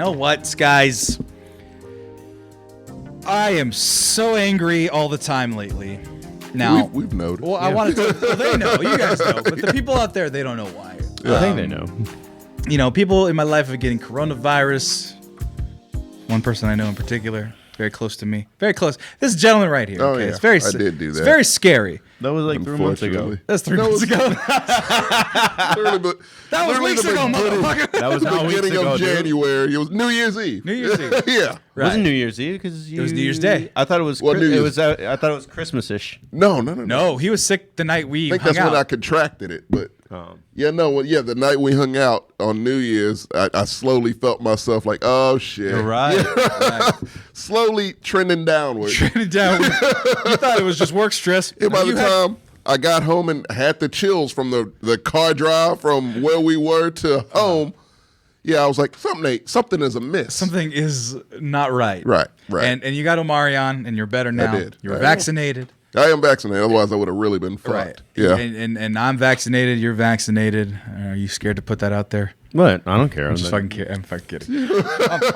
know what, guys? I am so angry all the time lately. Now we've noticed. Well, I wanted to. Well, they know. You guys know. But the people out there, they don't know why. I think they know. You know, people in my life are getting coronavirus. One person I know in particular, very close to me, very close. This gentleman right here. Oh, okay? yeah. It's very. I did do It's that. very scary. That was like 3 months ago. That's 3 months ago. That was weeks ago, motherfucker. That was not weeks beginning ago, of dude. January. It was New Year's Eve. New Year's Eve. Yeah. It wasn't New Year's Eve because It was New Year's Day. I thought it was. Well, New It Year's. was. I thought it was Christmas-ish. No. No, he was sick the night we I think hung that's out. when I contracted it, but the night we hung out on New Year's, I slowly felt myself like, oh shit, You're right. Right. slowly trending downward. Trending down. You thought it was just work stress. And by You the had- time I got home and had the chills from the car drive from where we were to home, I was like, something is amiss. something is not right. Right. And you got Omarion, and you're better now. did. You're I am. vaccinated. I am vaccinated, otherwise I would have really been fucked. Right. Yeah. And I'm vaccinated. You're vaccinated. Are you scared to put that out there? What? I don't care. I'm fucking kidding.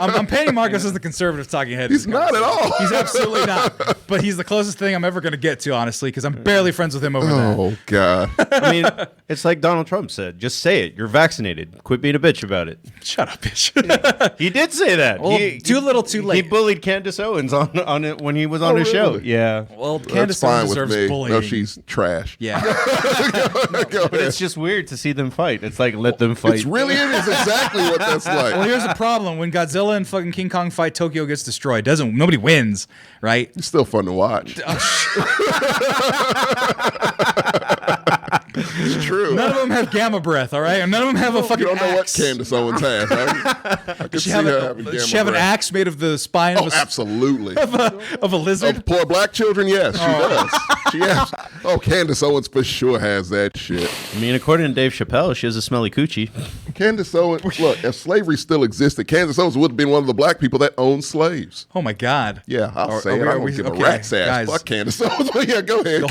I'm painting Marcos as the conservative talking head. in He's this not at conversation. all. He's absolutely not. But he's the closest thing I'm ever going to get to, honestly, because I'm barely friends with him over that. Oh God. I mean, it's like Donald Trump said. Just say it. You're vaccinated. Quit being a bitch about it. Shut up, bitch. He did say that. Well, too little, too late. He bullied Candace Owens on it when he was on his show. really? Yeah. Well, That's Candace fine deserves with me. bullying. No, she's trash. Yeah. Go But ahead. it's just weird to see them fight. It's like, let them fight. It is exactly what that's like. Well, here's the problem: when Godzilla and fucking King Kong fight, Tokyo gets destroyed. Nobody wins, right? It's still fun to watch. It's true. None of them have gamma breath, all right? And none of them have a fucking You don't know what axe. Candace Owens has. I can Does see she have, her having does she have an gamma axe made of the spine breath. Oh, absolutely. of a lizard? Of poor black children, yes, she does. She has. Oh, Candace Owens for sure has that shit. I mean, according to Dave Chappelle, she has a smelly coochie. Candace Owens, look, if slavery still existed, Candace Owens would have been one of the black people that owned slaves. Oh my God! Yeah, I'll Are- say are it. we- I are don't we- give okay, a rat's ass. guys. Fuck Candace Owens. Yeah, go ahead. The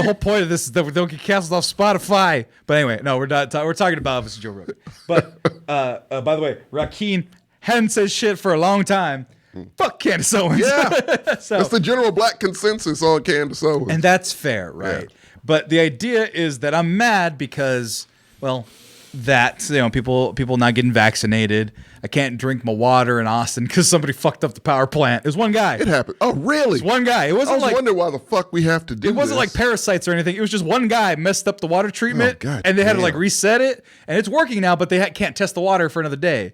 whole point of this is that we don't get canceled off Spotify. But anyway, no, we're not. We're talking about Mr. Joe Rogan. But by the way, Rakim hadn't said shit for a long time. Fuck Candace Owens. Yeah. So, That's the general black consensus on Candace Owens. and that's fair, right? Yeah. But the idea is that I'm mad because, well, people not getting vaccinated. I can't drink my water in Austin because somebody fucked up the power plant. It was one guy. It happened. Oh, really? It was one guy. It I wasn't was like wondering why the fuck we have to do it wasn't like this. parasites or anything. It was just one guy messed up the water treatment, Oh, God and they had to like damn. reset it, and it's working now. But they can't test the water for another day.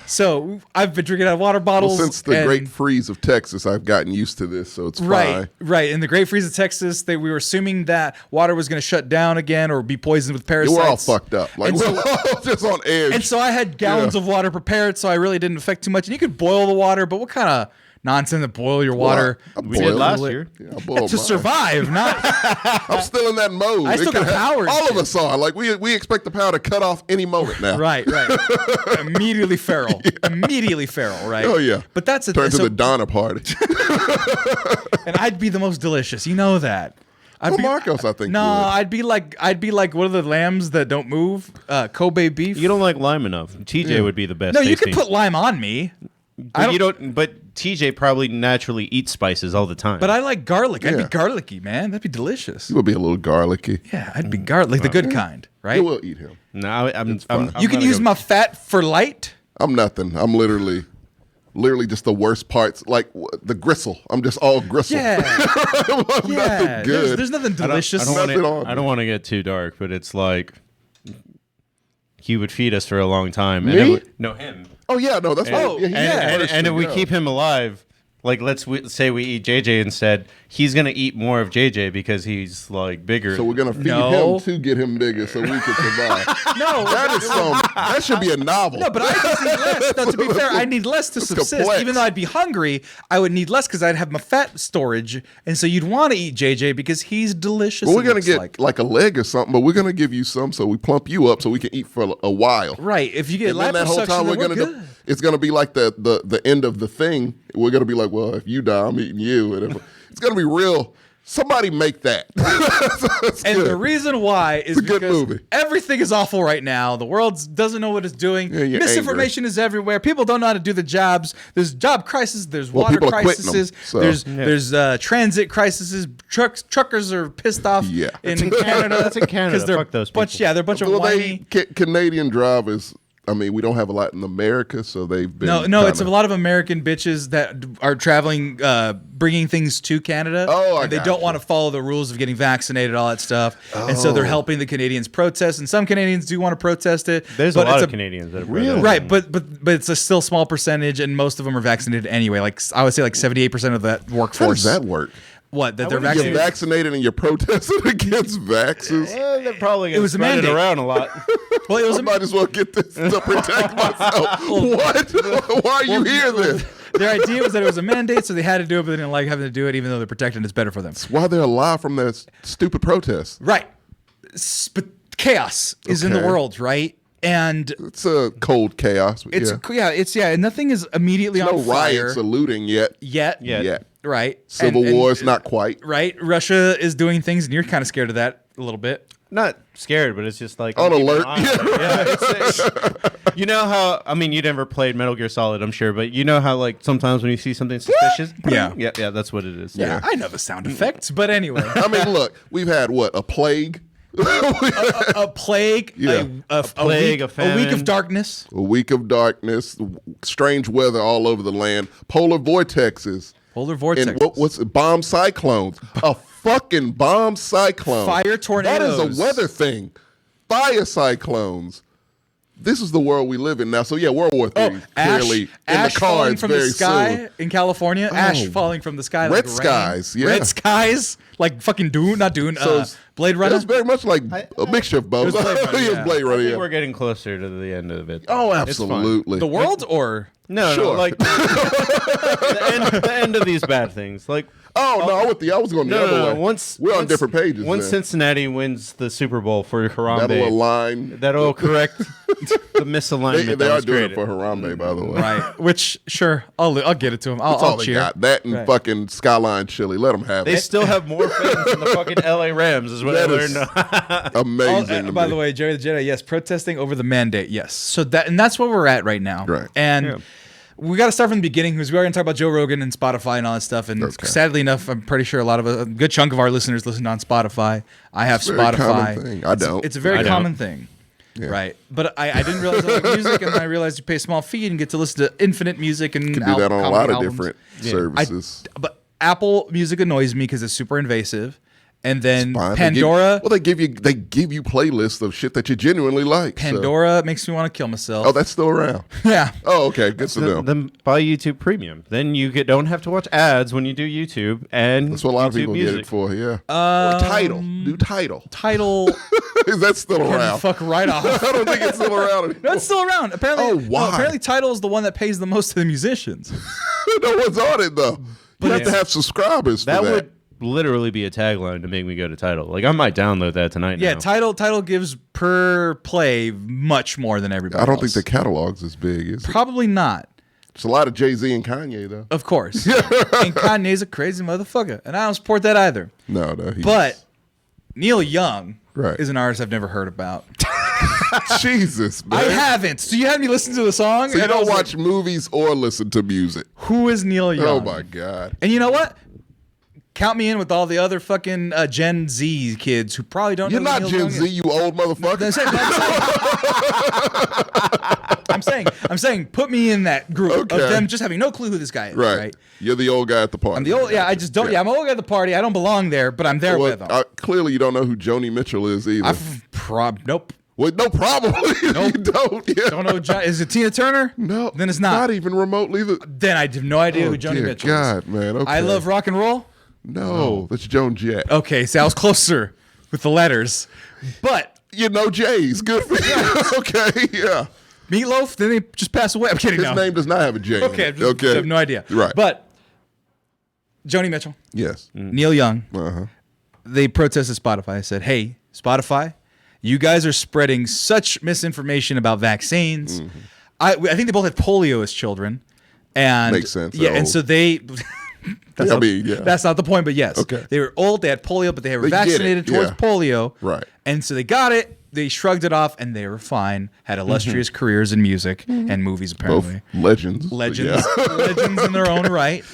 So I've been drinking out of water Well, bottles since the and- Great Freeze of Texas, I've gotten used to this, so it's Right, fine. right. In the Great Freeze of Texas, we were assuming that water was going to shut down again or be poisoned with parasites. We're all fucked up. Like, And we're so- all just on edge. And so I had gallons of water prepared, so I really didn't affect too much. And you could boil the water, but what kind of nonsense to boil your water? I We did boiled last it. year. Yeah, I boiled To mine. survive, not I'm still in that mode. I still It could got power and All of shit. us are. Like, we expect the power to cut off any moment now. right. Immediately feral, immediately feral, right? Oh, yeah. But that's a Turn to so- the Donna party. and I'd be the most delicious. You know that. Well, Marcos, I think. No, would. I'd be like one of the lambs that don't move, Kobe beef. You don't like lime enough. TJ would be the best. No, you tasting. could put lime on me. But you don't. But TJ probably naturally eats spices all the time. But I like garlic. I'd be Yeah. garlicky, man. That'd be delicious. He would be a little garlicky. Yeah, I'd be garlic, the good kind, right? You will eat him. no, I'm You can gonna use go- my fat for light. I'm nothing. I'm literally just the worst parts. Like the gristle. I'm just all gristle. Yeah, I'm nothing yeah. good. There's nothing delicious. I don't Nothing on want me. I don't want to get too dark, but it's like he would feed us for a long time. Me? And no, him. Oh yeah, no, that's Oh, right. Yeah, he's yeah. the first And to if we go. keep him alive, like say we eat JJ instead, he's gonna eat more of JJ because he's like bigger. So we're gonna feed No. him to get him bigger so we can survive. No, That should be a novel. no, but I just need less. No, to be fair, I need less to subsist. complex. Even though I'd be hungry, I would need less because I'd have my fat storage, and so you'd want to eat JJ because he's delicious. Well, we're it gonna looks get like a leg or something, but we're gonna give you some so we plump you up so we can eat for a while. right. If you get And then that whole liposuction, time then we're we're gonna good. it's gonna be like the end of the thing. We're gonna be like, well, if you die, I'm eating you, and if, it's gonna be real. Somebody make that. That's And good. the reason why is It's a good because movie. everything is awful right now. The world doesn't know what it's doing. Yeah, you're Misinformation is everywhere. People don't know how to do the jobs. There's job crises. There's Well, water people are quitting crises. them, so. There's transit crises. Truckers are pissed off Yeah. in Canada. That's in Canada. 'Cause they're Fuck those bunch, people. yeah, they're a bunch of Well, whiny. Canadian drivers. I mean, we don't have a lot in America, so they've been. No, it's a lot of American bitches that are traveling, bringing things to Canada. Oh, I and they got don't you. want to follow the rules of getting vaccinated, all that stuff. And so they're Oh. helping the Canadians protest. And some Canadians do want to protest it. There's but a lot it's of Canadians that are Really? Right, but it's a still small percentage, and most of them are vaccinated anyway. Like I would say, like 78% of that How workforce. does that work? What that they're wouldn't You're vaccinated? vaccinated and you're protesting against vaxes. They're probably It going to was a spread it mandate. around a lot. Well, it was I might as well get this to protect myself. What? Why are you here then? their idea was that it was a mandate, so they had to do it, but they didn't like having to do it, even though they're protected and it's better for them. Why they're alive from that stupid protest? Right. But chaos is in the Okay. world, right? And It's a cold chaos. But it's and nothing is immediately no on fire riots or looting yet. yet. Yet. Right. Civil And- war is not quite. right. Russia is doing things, and you're kind of scared of that a little bit. Not scared, but it's just like On I'm keeping alert. an eye on it. Yeah, it's you know how I mean you never played Metal Gear Solid, I'm sure, but you know how like sometimes when you see something suspicious, Yeah. yeah, that's what it is. Yeah, I know the sound effects, but anyway, I mean, look, we've had what, a plague, a plague, Yeah. a plague, week, a a week of famine. darkness, a week of darkness, strange weather all over the land, polar vortexes, polar vortex, and what's it, bomb cyclones, a fucking bomb cyclone, Fire tornadoes. That is a weather thing. Fire cyclones. This is the world we live in now. So yeah, World War III clearly in ash the falling cards from very the sky soon. in California. Ash Oh. falling from the sky. Red like rain. skies, yeah. Red skies, like fucking Dune, not Dune. So it's- Blade It Runner. was very much like a mixture of both. It was Blade Runner, It was yeah. Blade I Runner, think yeah. we're getting closer to the end of it. Oh, It's fine. absolutely. The world or No, Sure. like the end of these bad things. Like Oh no, I was going the other way. Once We're on once- different pages. Once then. Cincinnati wins the Super Bowl for Harambe, That'll align. that'll correct the misalignment. They that are was doing created. it for Harambe, by the way. right? Which sure, I'll get it to him. That's I'll all they cheer. got. That and Right. fucking Skyline Chili. Let them have They it. still have more fans than the fucking LA Rams, is what I That is learned. amazing. to By me. the way, Jerry the Jedi, yes, protesting over the mandate, yes. So that's where we're at right now, Right. And Yeah. we got to start from the beginning because we are going to talk about Joe Rogan and Spotify and all that stuff. And Okay. sadly enough, I'm pretty sure a good chunk of our listeners listen on Spotify. I have It's a very Spotify. common thing. I don't. It's a very I don't. common thing. Yeah. Right, but I didn't realize I like music, and then I realized you pay a small fee and get to listen to infinite music and You can do that on a comedy lot of albums. different I- services. but Apple Music annoys me because it's super invasive, and then Fine. Pandora. They give you playlists of shit that you genuinely like. so- Pandora makes me want to kill myself. Oh, that's still around. yeah. Oh, okay. Good to know. Then buy YouTube Premium. Then you don't have to watch ads when you do YouTube, and That's what a lot of YouTube people music. get it for. Yeah. Or Title. Do Title. Title Is that still can around? fuck right off. I don't think it's still around anymore. No, it's still around. Apparently, Oh, why? apparently, Title is the one that pays the most to the musicians. No one's on it though. You have to yeah. have subscribers for That that. would literally be a tagline to make me go to Title. Like I might download that tonight. Yeah, now. Title gives per play much more than everybody. I don't think else. the catalog's as big. Is it? Probably not. It's a lot of Jay-Z and Kanye though. Of course. And Kanye's a crazy motherfucker, and I don't support that either. No. But Neil Young Right. is an artist I've never heard about. Jesus, man. I haven't. So you had me listen to the song. So you and I don't was like, watch movies or listen to music. who is Neil Young? Oh my God. And you know what? Count me in with all the other fucking Gen Z kids who probably don't You're know who not Neil Gen Young Z, is. you old motherfucker. I'm saying, put me in that group Okay. of them just having no clue who this guy is. Right. Right. You're the old guy at the party. I'm the old. Yeah, I just don't. Yeah, I'm old guy at the party. I don't belong there, but I'm there Well, with them. clearly, you don't know who Joni Mitchell is either. Nope. Well, no problem. You don't. Yeah. Don't know. Is it Tina Turner? No. Then it's not. Not even remotely. Then I have no idea who Joni dear Mitchell God, is. man. Okay. I love rock and roll. No, that's Joan Jett. Okay, see, I was closer with the letters, but You know Jay's. Good for you. Okay, yeah. Meatloaf. Then they just passed away. I'm kidding. His no. name does not have a J. in Okay, it. I have no idea. Right. But Joni Mitchell, Yes. Neil Young, Uh-huh. they protested Spotify. I said, "Hey, Spotify, you guys are spreading such misinformation about vaccines." I think they both had polio as children, and Makes sense. Yeah, They're and old. so they That's I not, mean, yeah. that's not the point, but yes. Okay. They were old, they had polio, but they were They get it, vaccinated towards yeah. polio. Right. And so they got it, they shrugged it off, and they were fine. Had illustrious careers in music and movies, Both apparently. legends. Legends. Yeah. Legends in their own right.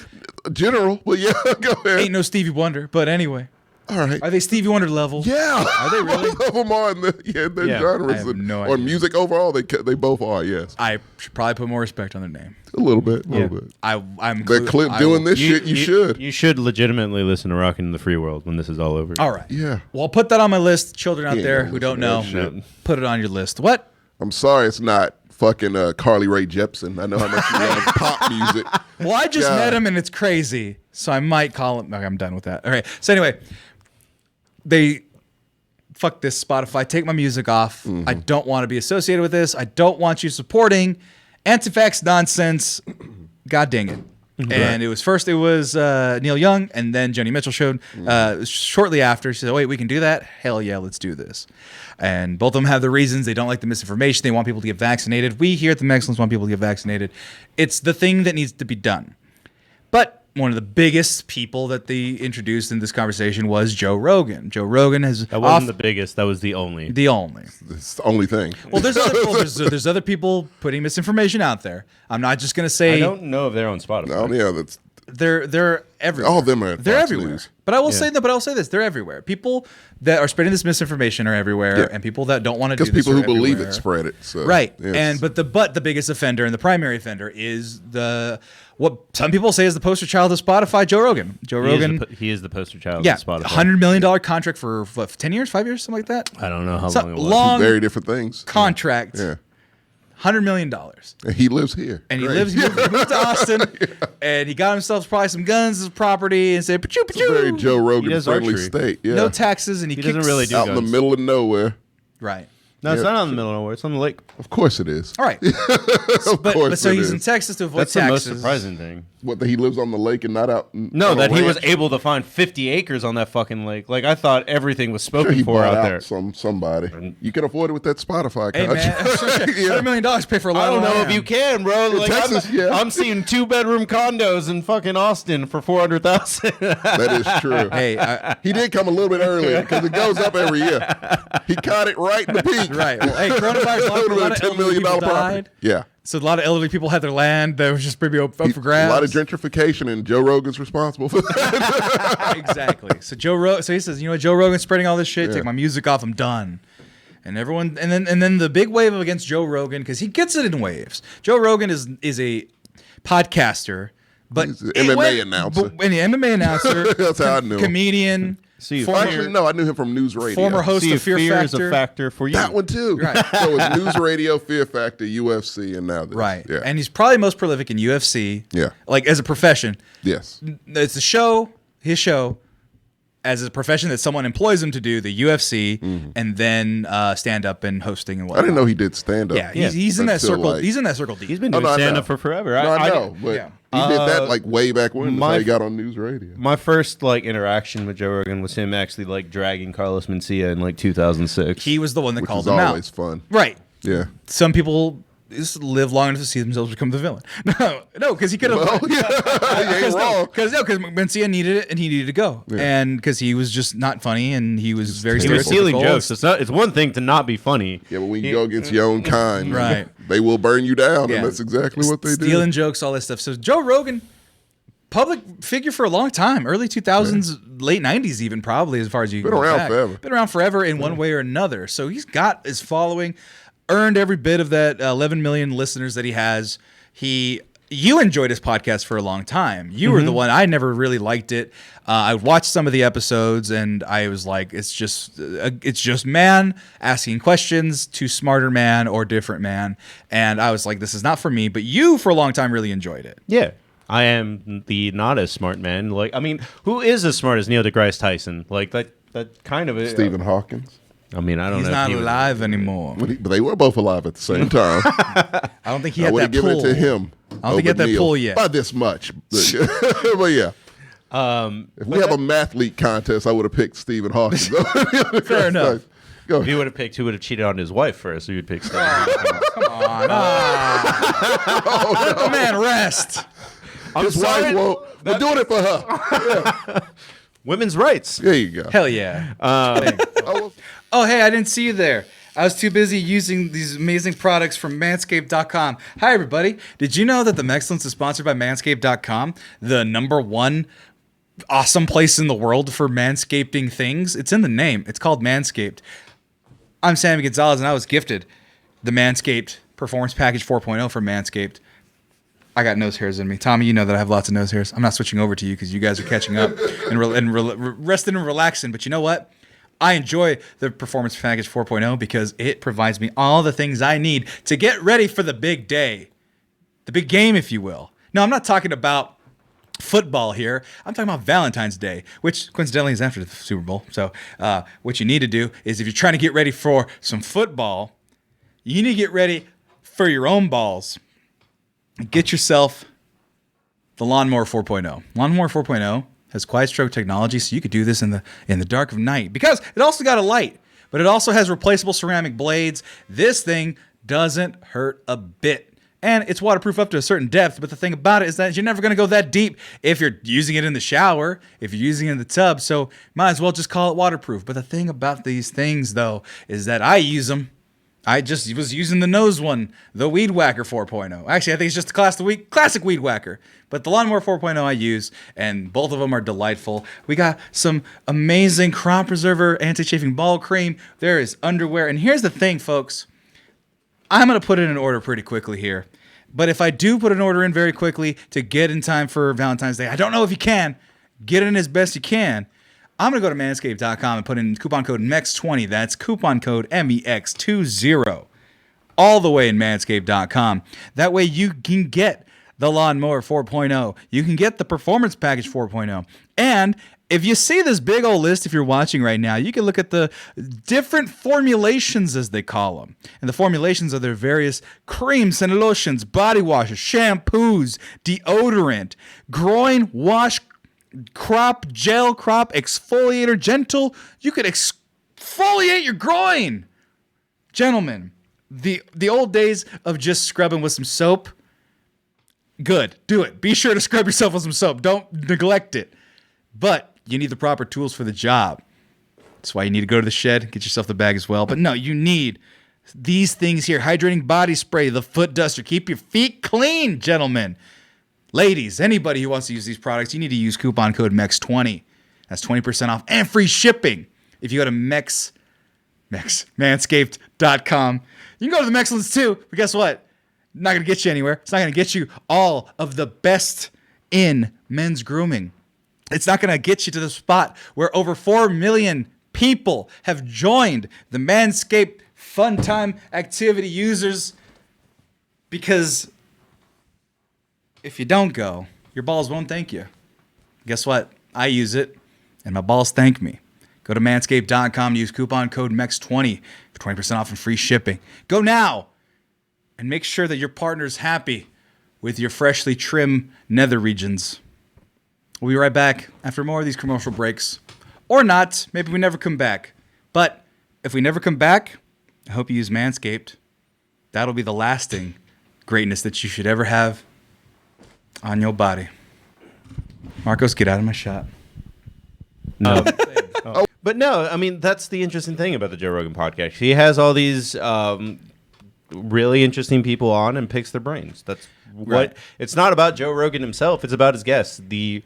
General, but yeah, go ahead. Ain't no Stevie Wonder, but anyway. All right. Are they Stevie Wonder level? Yeah. Are they really? All of them are in their Yeah. genres. I have no or idea. music overall, they both are, yes. I should probably put more respect on their name. A little bit. Bit. I'm They're doing this shit, you should. You should legitimately listen to Rockin' in the Free World when this is all over. All right. Yeah. Well, I'll put that on my list. Children out ain't there gonna who don't listen know, to that put it on your list. What? I'm sorry it's not fucking Carly Rae Jepsen. I know how much you love pop music. Well, I just God. met him and it's crazy, so I might call him. Okay, I'm done with that. All right. So anyway, they fuck this Spotify. Take my music off. I don't want to be associated with this. I don't want you supporting anti-vax nonsense. God dang it. And it was Neil Young, and then Joni Mitchell showed shortly after. She said, "Oh wait, we can do that? Hell yeah, let's do this." And both of them have the reasons. They don't like the misinformation. They want people to get vaccinated. We here at the Mexicans want people to get vaccinated. It's the thing that needs to be done. But one of the biggest people that they introduced in this conversation was Joe Rogan. Joe Rogan has That wasn't the biggest. That was the only. the only. It's the only thing. Well, there's other people putting misinformation out there. I'm not just gonna say I don't know if they're on Spotify. Oh, yeah, that's they're everywhere. all of them are. They're Fox everywhere. News. But I will say that. But I'll say this: they're everywhere. People that are spreading this misinformation are everywhere, Yeah. and people that don't want to do Because this people who are believe everywhere. it spread it. So, Right. yes. And but the biggest offender and the primary offender is what some people say is the poster child of Spotify, Joe Rogan. Joe Rogan. He is the poster child Yeah, of Spotify. $100 million contract for what, 10 years, 5 years, something like that. I don't know how So long it was. long very different things. contract, Yeah. $100 million. And he lives here. And he Great. moved to Austin, and he got himself probably some guns as property and said, "Pachoo, It's a very pachoo." Joe Rogan does friendly archery. state. Yeah. No taxes, and he doesn't kicks- really do Out in the guns. middle of nowhere. Right. No, it's Yeah. not out in the middle of nowhere. It's on the lake. Of course it is. All right. Of But course so it he's is. in Texas to avoid That's the taxes. most surprising thing. What, that he lives on the lake and not out? No, on a that he was ranch? able to find 50 acres on that fucking lake. Like, I thought everything was Sure, spoken he for bought out out there. somebody. You can afford it with that Spotify Hey man, contract. $100 million pay for a lot. I don't of know land. if you can, bro. Like, Texas, yeah. I'm seeing 2-bedroom condos in fucking Austin for $400,000. That is true. Hey, He did come a little bit earlier because it goes up every year. He caught it right in the peak. right. Well, hey, coronavirus. A lot of $10 elderly million people property. died. Yeah. So a lot of elderly people had their land that was just maybe up for A grabs. lot of gentrification, and Joe Rogan's responsible for that. Exactly. So so he says, you know what, Joe Rogan's spreading all this shit. Yeah. Take my music off. I'm done. And everyone, and then the big wave against Joe Rogan, because he gets it in waves. Joe Rogan is a podcaster, but He's an MMA announcer. And the MMA announcer. That's how I knew him. Comedian. See, Actually, no, I knew him from News Radio. Former host See, of Fear is Factor. a factor for you. That one too. Right. So it's News Radio, Fear Factor, UFC, and now this. Right. Yeah. And he's probably most prolific in UFC. Yeah. Like as a profession. Yes. It's a show, his show, as a profession that someone employs him to do, the UFC, and then stand up and hosting and I whatnot. didn't know he did stand up. Yeah, he's in that Until, circle. like- He's in that circle deep. He's been Oh, doing no, I stand know. up for forever. No, I know, but yeah. he did that like way back when. That's my- how he got on News Radio. My first like interaction with Joe Rogan was him actually like dragging Carlos Mencia in like 2006. He was the one that Which called is him always out. fun. Right. Yeah. Some people just live long enough to see themselves become the villain. No, because he could have. Well, yeah, you ain't wrong. Because Mencia needed it and he needed to go, and because he was just not funny and he was very he was stealing stereotypical. jokes. It's one thing to not be funny. Yeah, but when you go against your own kind, Right. they will burn you down, Yeah. and that's exactly what they Stealing do. jokes, all that stuff. So Joe Rogan, public figure for a long time, early 2000s, late 90s, even probably as far as you Been can go around back. forever. Been around forever in one way or another. So he's got his following, earned every bit of that 11 million listeners that he has. You enjoyed his podcast for a long time. You were the one. I never really liked it. I watched some of the episodes, and I was like, it's just man asking questions to smarter man or different man. And I was like, this is not for me. But you, for a long time, really enjoyed it. Yeah. I am the not as smart man. Like, I mean, who is as smart as Neil deGrasse Tyson? Like that kind of is. Stephen Hawkins. I mean, I don't He's know. if not he was- alive anymore. But they were both alive at the same time. I don't think he I had would that have given pull. it to him. I don't think he had over that Neil pull yet. By this much. But yeah. If we have a mathlete contest, I would have picked Stephen Hawkins. Fair enough. Go If ahead. you would have picked who would have cheated on his wife first, you would pick Stephen. Come on. Let the man rest. His wife We're doing it for her. Women's rights. There you go. Hell yeah. Oh, Oh, hey, I didn't see you there. I was too busy using these amazing products from manscaped.com. Hi, everybody. Did you know that the Mexcellence is sponsored by manscaped.com, the #1 awesome place in the world for manscaping things? It's in the name. It's called Manscaped. I'm Sammy Gonzalez, and I was gifted the Manscaped Performance Package 4.0 from Manscaped. I got nose hairs in me. Tommy, you know that I have lots of nose hairs. I'm not switching over to you because you guys are catching up and resting and relaxing. But you know what? I enjoy the Performance Package 4.0 because it provides me all the things I need to get ready for the big day. The big game, if you will. No, I'm not talking about football here. I'm talking about Valentine's Day, which coincidentally is after the Super Bowl. So what you need to do is if you're trying to get ready for some football, you need to get ready for your own balls. Get yourself the Lawnmower 4.0. Lawnmower 4.0 has quiet stroke technology, so you could do this in the dark of night. Because it also got a light, but it also has replaceable ceramic blades. This thing doesn't hurt a bit. And it's waterproof up to a certain depth, but the thing about it is that you're never going to go that deep if you're using it in the shower, if you're using it in the tub, so might as well just call it waterproof. But the thing about these things, though, is that I use them. I just was using the nose one, the Weed Whacker 4.0. Actually, I think it's just the classic Weed Whacker. But the Lawnmower 4.0 I use, and both of them are delightful. We got some amazing crop preserver anti-chafing ball cream. There is underwear. And here's the thing, folks. I'm going to put in an order pretty quickly here. But if I do put an order in very quickly to get in time for Valentine's Day, I don't know if you can. Get it in as best you can. I'm going to go to manscaped.com and put in coupon code MEX20. That's coupon code MEX20. All the way in manscaped.com. That way you can get the Lawnmower 4.0. You can get the Performance Package 4.0. And if you see this big old list, if you're watching right now, you can look at the different formulations, as they call them. And the formulations are their various creams and lotions, body washes, shampoos, deodorant, groin wash, crop gel, crop exfoliator, gentle. You could exfoliate your groin. Gentlemen, the old days of just scrubbing with some soap, good. Do it. Be sure to scrub yourself with some soap. Don't neglect it. But you need the proper tools for the job. That's why you need to go to the shed, get yourself the bag as well. But no, you need these things here. Hydrating body spray, the foot duster. Keep your feet clean, gentlemen. Ladies, anybody who wants to use these products, you need to use coupon code MEX20. That's 20% off and free shipping. If you go to manscaped.com. You can go to the Mexcellence too, but guess what? Not going to get you anywhere. It's not going to get you all of the best in men's grooming. It's not going to get you to the spot where over 4 million people have joined the Manscaped Fun Time Activity users, because if you don't go, your balls won't thank you. Guess what? I use it, and my balls thank me. Go to manscaped.com, use coupon code MEX20 for 20% off and free shipping. Go now, and make sure that your partner's happy with your freshly trimmed nether regions. We'll be right back after more of these commercial breaks. Or not. Maybe we never come back. But if we never come back, I hope you use Manscaped. That'll be the lasting greatness that you should ever have on your body. Marcos, get out of my shot. No. But no, I mean, that's the interesting thing about the Joe Rogan podcast. He has all these really interesting people on and picks their brains. That's what Right. It's not about Joe Rogan himself. It's about his guests. The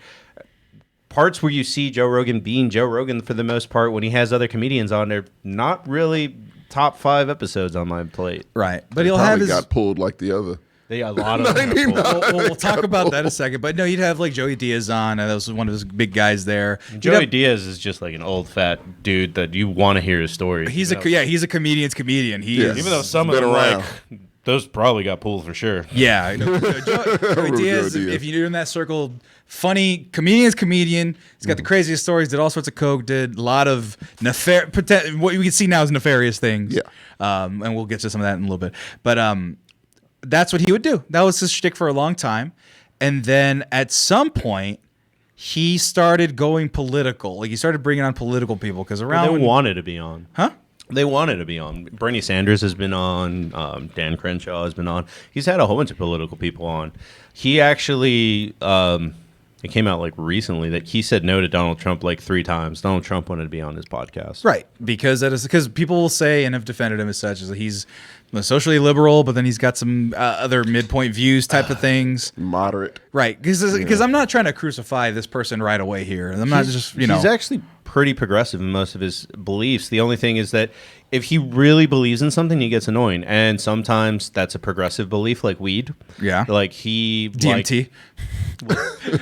parts where you see Joe Rogan being Joe Rogan, for the most part, when he has other comedians on, they're not really top 5 episodes on my plate. Right. But he'll have Probably his... got pulled like the other. They got a lot of them. We'll talk about that in a second. But no, you'd have like Joey Diaz on. And that was one of his big guys there. Joey Diaz is just like an old fat dude that you want to hear his story. He's a comedian's comedian. He Yeah. is, Even though some of Been them, around. like, those probably got pulled for sure. Yeah, I know. Joey Diaz, Diaz. if you're in that circle, funny comedian. He's got the craziest stories. Did all sorts of coke. Did a lot of what you can see now is nefarious things. Yeah. And we'll get to some of that in a little bit. But that's what he would do. That was his shtick for a long time. And then at some point, he started going political. Like he started bringing on political people because around They wanted to be on. huh? They wanted to be on. Bernie Sanders has been on. Dan Crenshaw has been on. He's had a whole bunch of political people on. He actually it came out like recently that he said no to Donald Trump like 3 times. Donald Trump wanted to be on his podcast. Right, because people will say and have defended him as such as that he's socially liberal, but then he's got some other midpoint views type of things. Moderate. Right, because I'm not trying to crucify this person right away here. I'm not just, you know. He's actually pretty progressive in most of his beliefs. The only thing is that if he really believes in something, he gets annoying. And sometimes that's a progressive belief, like weed. Yeah. Like he... DMT.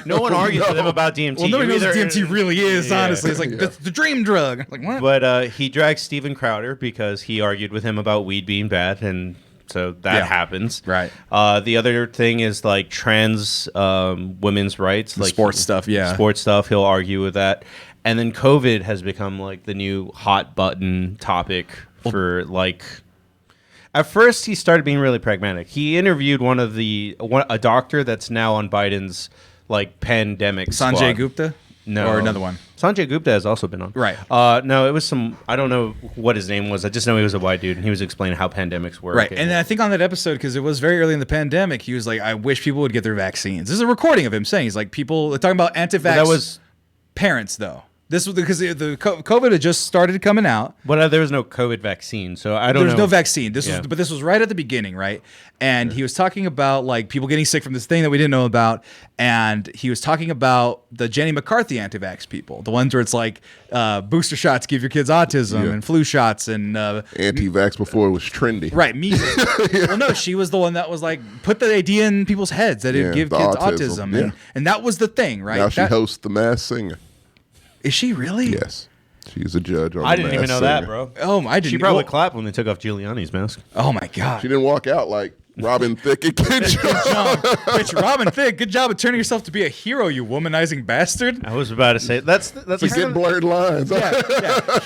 No one argues with him about DMT. Well, nobody knows what DMT really is, honestly. It's like the dream drug. Like, what? But he dragged Steven Crowder because he argued with him about weed being bad, and so that happens. Right. The other thing is like trans women's rights. Like sports stuff, yeah. Sports stuff, he'll argue with that. And then COVID has become like the new hot button topic for like... At first, he started being really pragmatic. He interviewed a doctor that's now on Biden's like pandemic Sanjay squad. Gupta? No. Or another one? Sanjay Gupta has also been on. Right. No, it was some... I don't know what his name was. I just know he was a white dude, and he was explaining how pandemics work. Right. And I think on that episode, because it was very early in the pandemic, he was like, I wish people would get their vaccines. This is a recording of him saying, he's like, people... talking about anti-vax parents, though. This was because the COVID had just started coming out. But there was no COVID vaccine, so I don't know. There was no vaccine. But this was right at the beginning, right? And he was talking about like people getting sick from this thing that we didn't know about, and he was talking about the Jenny McCarthy anti-vax people, the ones where it's like booster shots give your kids autism and flu shots and anti-vax before it was trendy. Right, measles. Well, no, she was the one that was like put the idea in people's heads that it'd give kids autism, and that was the thing, right? Now she hosts The Masked Singer. Is she really? Yes. She's a judge on I The didn't even know Masked that, Singer. bro. Oh, I didn't. She probably clapped when they took off Giuliani's mask. Oh my god. She didn't walk out like Robin Thicke and Good job. Bitch, Robin Thicke, good job of turning yourself to be a hero, you womanizing bastard. I was about to say that's You get blurred lines. Yeah.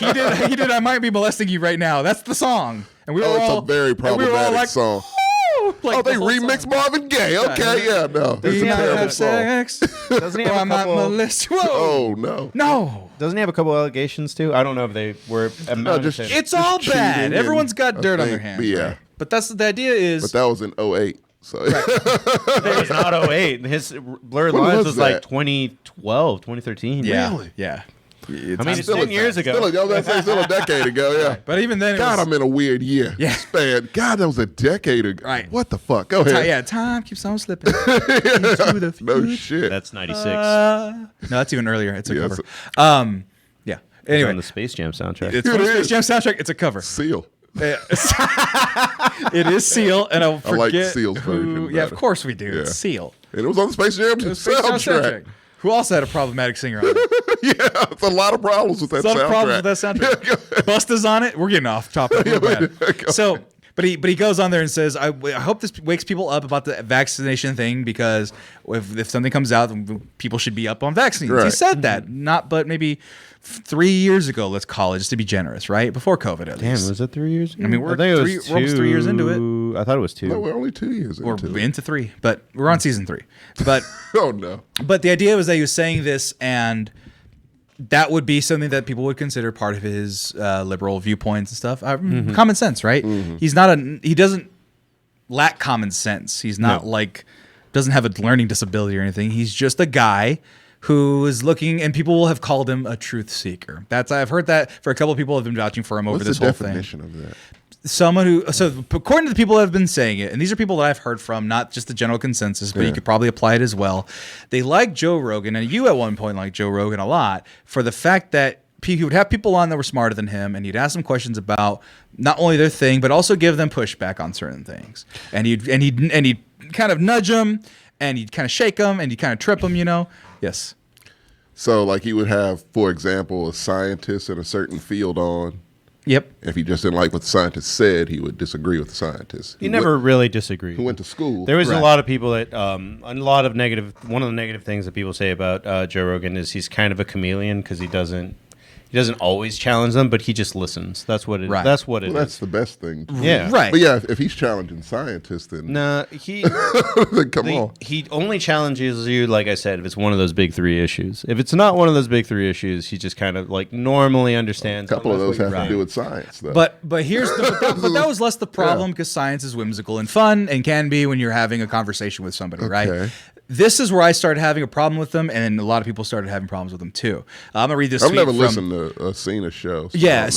He did. I might be molesting you right now. That's the song, and we were all. It's a very problematic song. Like they remixed Marvin Gaye. Okay, no. We might have sex. Doesn't he have I a might couple? molest you. Whoa. Oh no. No. Doesn't he have a couple allegations too? I don't know if they were. just It's all bad. cheating Everyone's and got dirt on their I think- hands. yeah. right? But that's the idea is. But that was in 08. So It was not 08. His Blurred When Lines was was that? like 2012, 2013. yeah. Really? Yeah. I mean, it's Still 10 years ago. Still a decade ago, yeah. But even then, it God, was, I'm in a weird year. Yeah. Span. God, that was a decade ago. Right. What the fuck? Go ahead. yeah, time keeps on slipping. Into the No future. shit. That's 96. No, that's even earlier. It's a Yeah, cover. it's Yeah. on Anyway, the Space Jam soundtrack. it's from the Space Jam soundtrack. It's a cover. Seal. It is Seal, and I'll forget like Seal's version Yeah, of better. cour's we do. Yeah. It's Seal. And it was on the Space Jam It was Space Jam soundtrack. Who also had a problematic singer on it. Yeah, it's a lot of problems with that A lot soundtrack. of problems with that soundtrack. Busta's on it. We're getting off topic. We're bad. So, but he hoes on there and says, I hope this wakes people up about the vaccination thing because if something comes out, people should be up on vaccines. He Right. said that, but maybe 3 years ago, let's call it, just to be generous, right? Before COVID, at Damn, least. was it 3 years ago? I mean, we're think it was we're almost 3 years into it. I thought it was 2. No, we're only 2 years We're into it. into 3, but we're on season 3. But Oh, no. But the idea was that he was saying this, and that would be something that people would consider part of his liberal viewpoints and stuff. Common sense, right? He doesn't lack common sense. He's not doesn't have a learning disability or anything. He's just a guy who is looking, and people will have called him a truth seeker. I've heard that for a couple of people have been vouching for him over What's this the whole thing. definition of that? Someone who, so according to the people that have been saying it, and these are people that I've heard from, not just the general consensus, but you could probably apply it as well. They like Joe Rogan, and you at one point liked Joe Rogan a lot for the fact that he would have people on that were smarter than him, and he'd ask them questions about not only their thing, but also give them pushback on certain things. And he'd kind of nudge them, and he'd kind of shake them, and he'd kind of trip them, Yes. So, like, he would have, for example, a scientist in a certain field on. Yep. If he just didn't like what the scientist said, he would disagree with the scientist. He never really disagreed. Who went to school. There was Right. a lot of people that, a lot of negative, one of the negative things that people say about Joe Rogan is he's kind of a chameleon because he doesn't always challenge them, but he just listens. That's what it. Right. That's what it Well, is. that's the best thing. Yeah. Right. But yeah, if he's challenging scientists, then No, he then come on. he only challenges you, like I said, if it's one of those big 3 issues. If it's not one of those big 3 issues, he just kind of like normally understands. A couple of those have Right. to do with science, though. But here's but that was less the problem because science is whimsical and fun and can be when you're having a conversation with somebody, right? Okay. this is where I started having a problem with them, and a lot of people started having problems with them too. I'm gonna read this. I've tweet never from, listened to seen a show. So Yeah,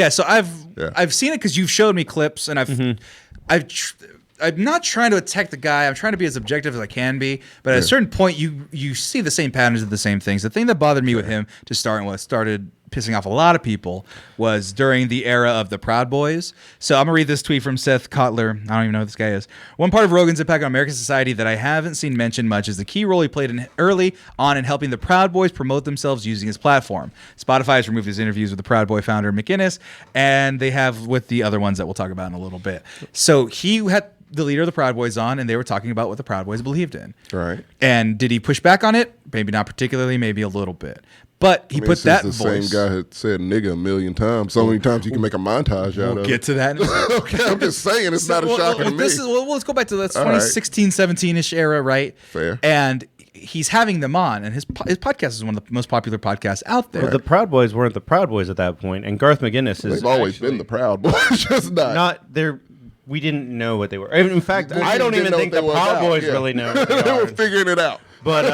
so I've Yeah. seen it because you've showed me clips, and I'm not trying to attack the guy. I'm trying to be as objective as I can be. But at a certain point, you see the same patterns of the same things. The thing that bothered me with him to start and what started pissing off a lot of people was during the era of the Proud Boys. So I'm going to read this tweet from Seth Kotler. I don't even know who this guy is. One part of Rogan's impact on American society that I haven't seen mentioned much is the key role he played early on in helping the Proud Boys promote themselves using his platform. Spotify has removed his interviews with the Proud Boy founder, McInnes, and they have with the other ones that we'll talk about in a little bit. So he had the leader of the Proud Boys on, and they were talking about what the Proud Boys believed in. Right. And did he push back on it? Maybe not particularly, maybe a little bit. But he put that the voice. same guy had said nigga a million times. So many times you can make a montage out of We'll get it. to that in a second. Okay, I'm just saying it's not a shocker to me. Let's go back to that All right. 2016, 17-ish era, right? Fair. And he's having them on, and his podcast is one of the most popular podcasts out there. Well, the Proud Boys weren't the Proud Boys at that point, and Garth McInnes is They've always actually been the Proud Boys, just not there. We didn't know what they were. In fact, Well, I you don't didn't even know think what the they were Proud about, Boys yeah. really know what They they were are. figuring it out. But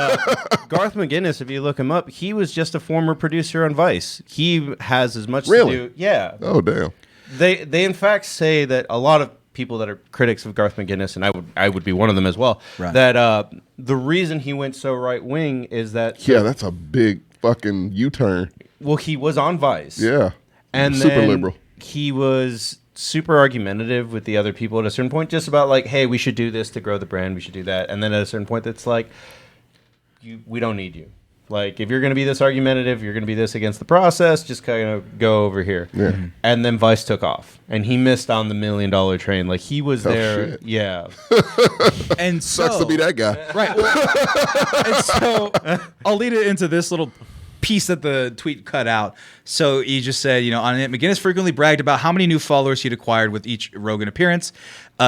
Garth McInnes, if you look him up, he was just a former producer on Vice. He has as much Really? to do. Yeah. Oh damn. They in fact say that a lot of people that are critics of Garth McInnes, and I would be one of them as well, Right. that the reason he went so right wing is that Yeah, that's a big fucking U-turn. well, he was on Vice. Yeah. And super then liberal. he was super argumentative with the other people at a certain point, just about like, hey, we should do this to grow the brand, we should do that. And then at a certain point, it's like, we don't need you. Like, if you're going to be this argumentative, you're going to be this against the process, just kind of go over here. Yeah. And then Vice took off, and he missed on the $1 million train. Like, he was Tough there. shit. Yeah. and so, Sucks to be that guy. Right. Well, and so I'll lead it into this little piece that the tweet cut out. So he just said, on it, McInnes frequently bragged about how many new followers he'd acquired with each Rogan appearance.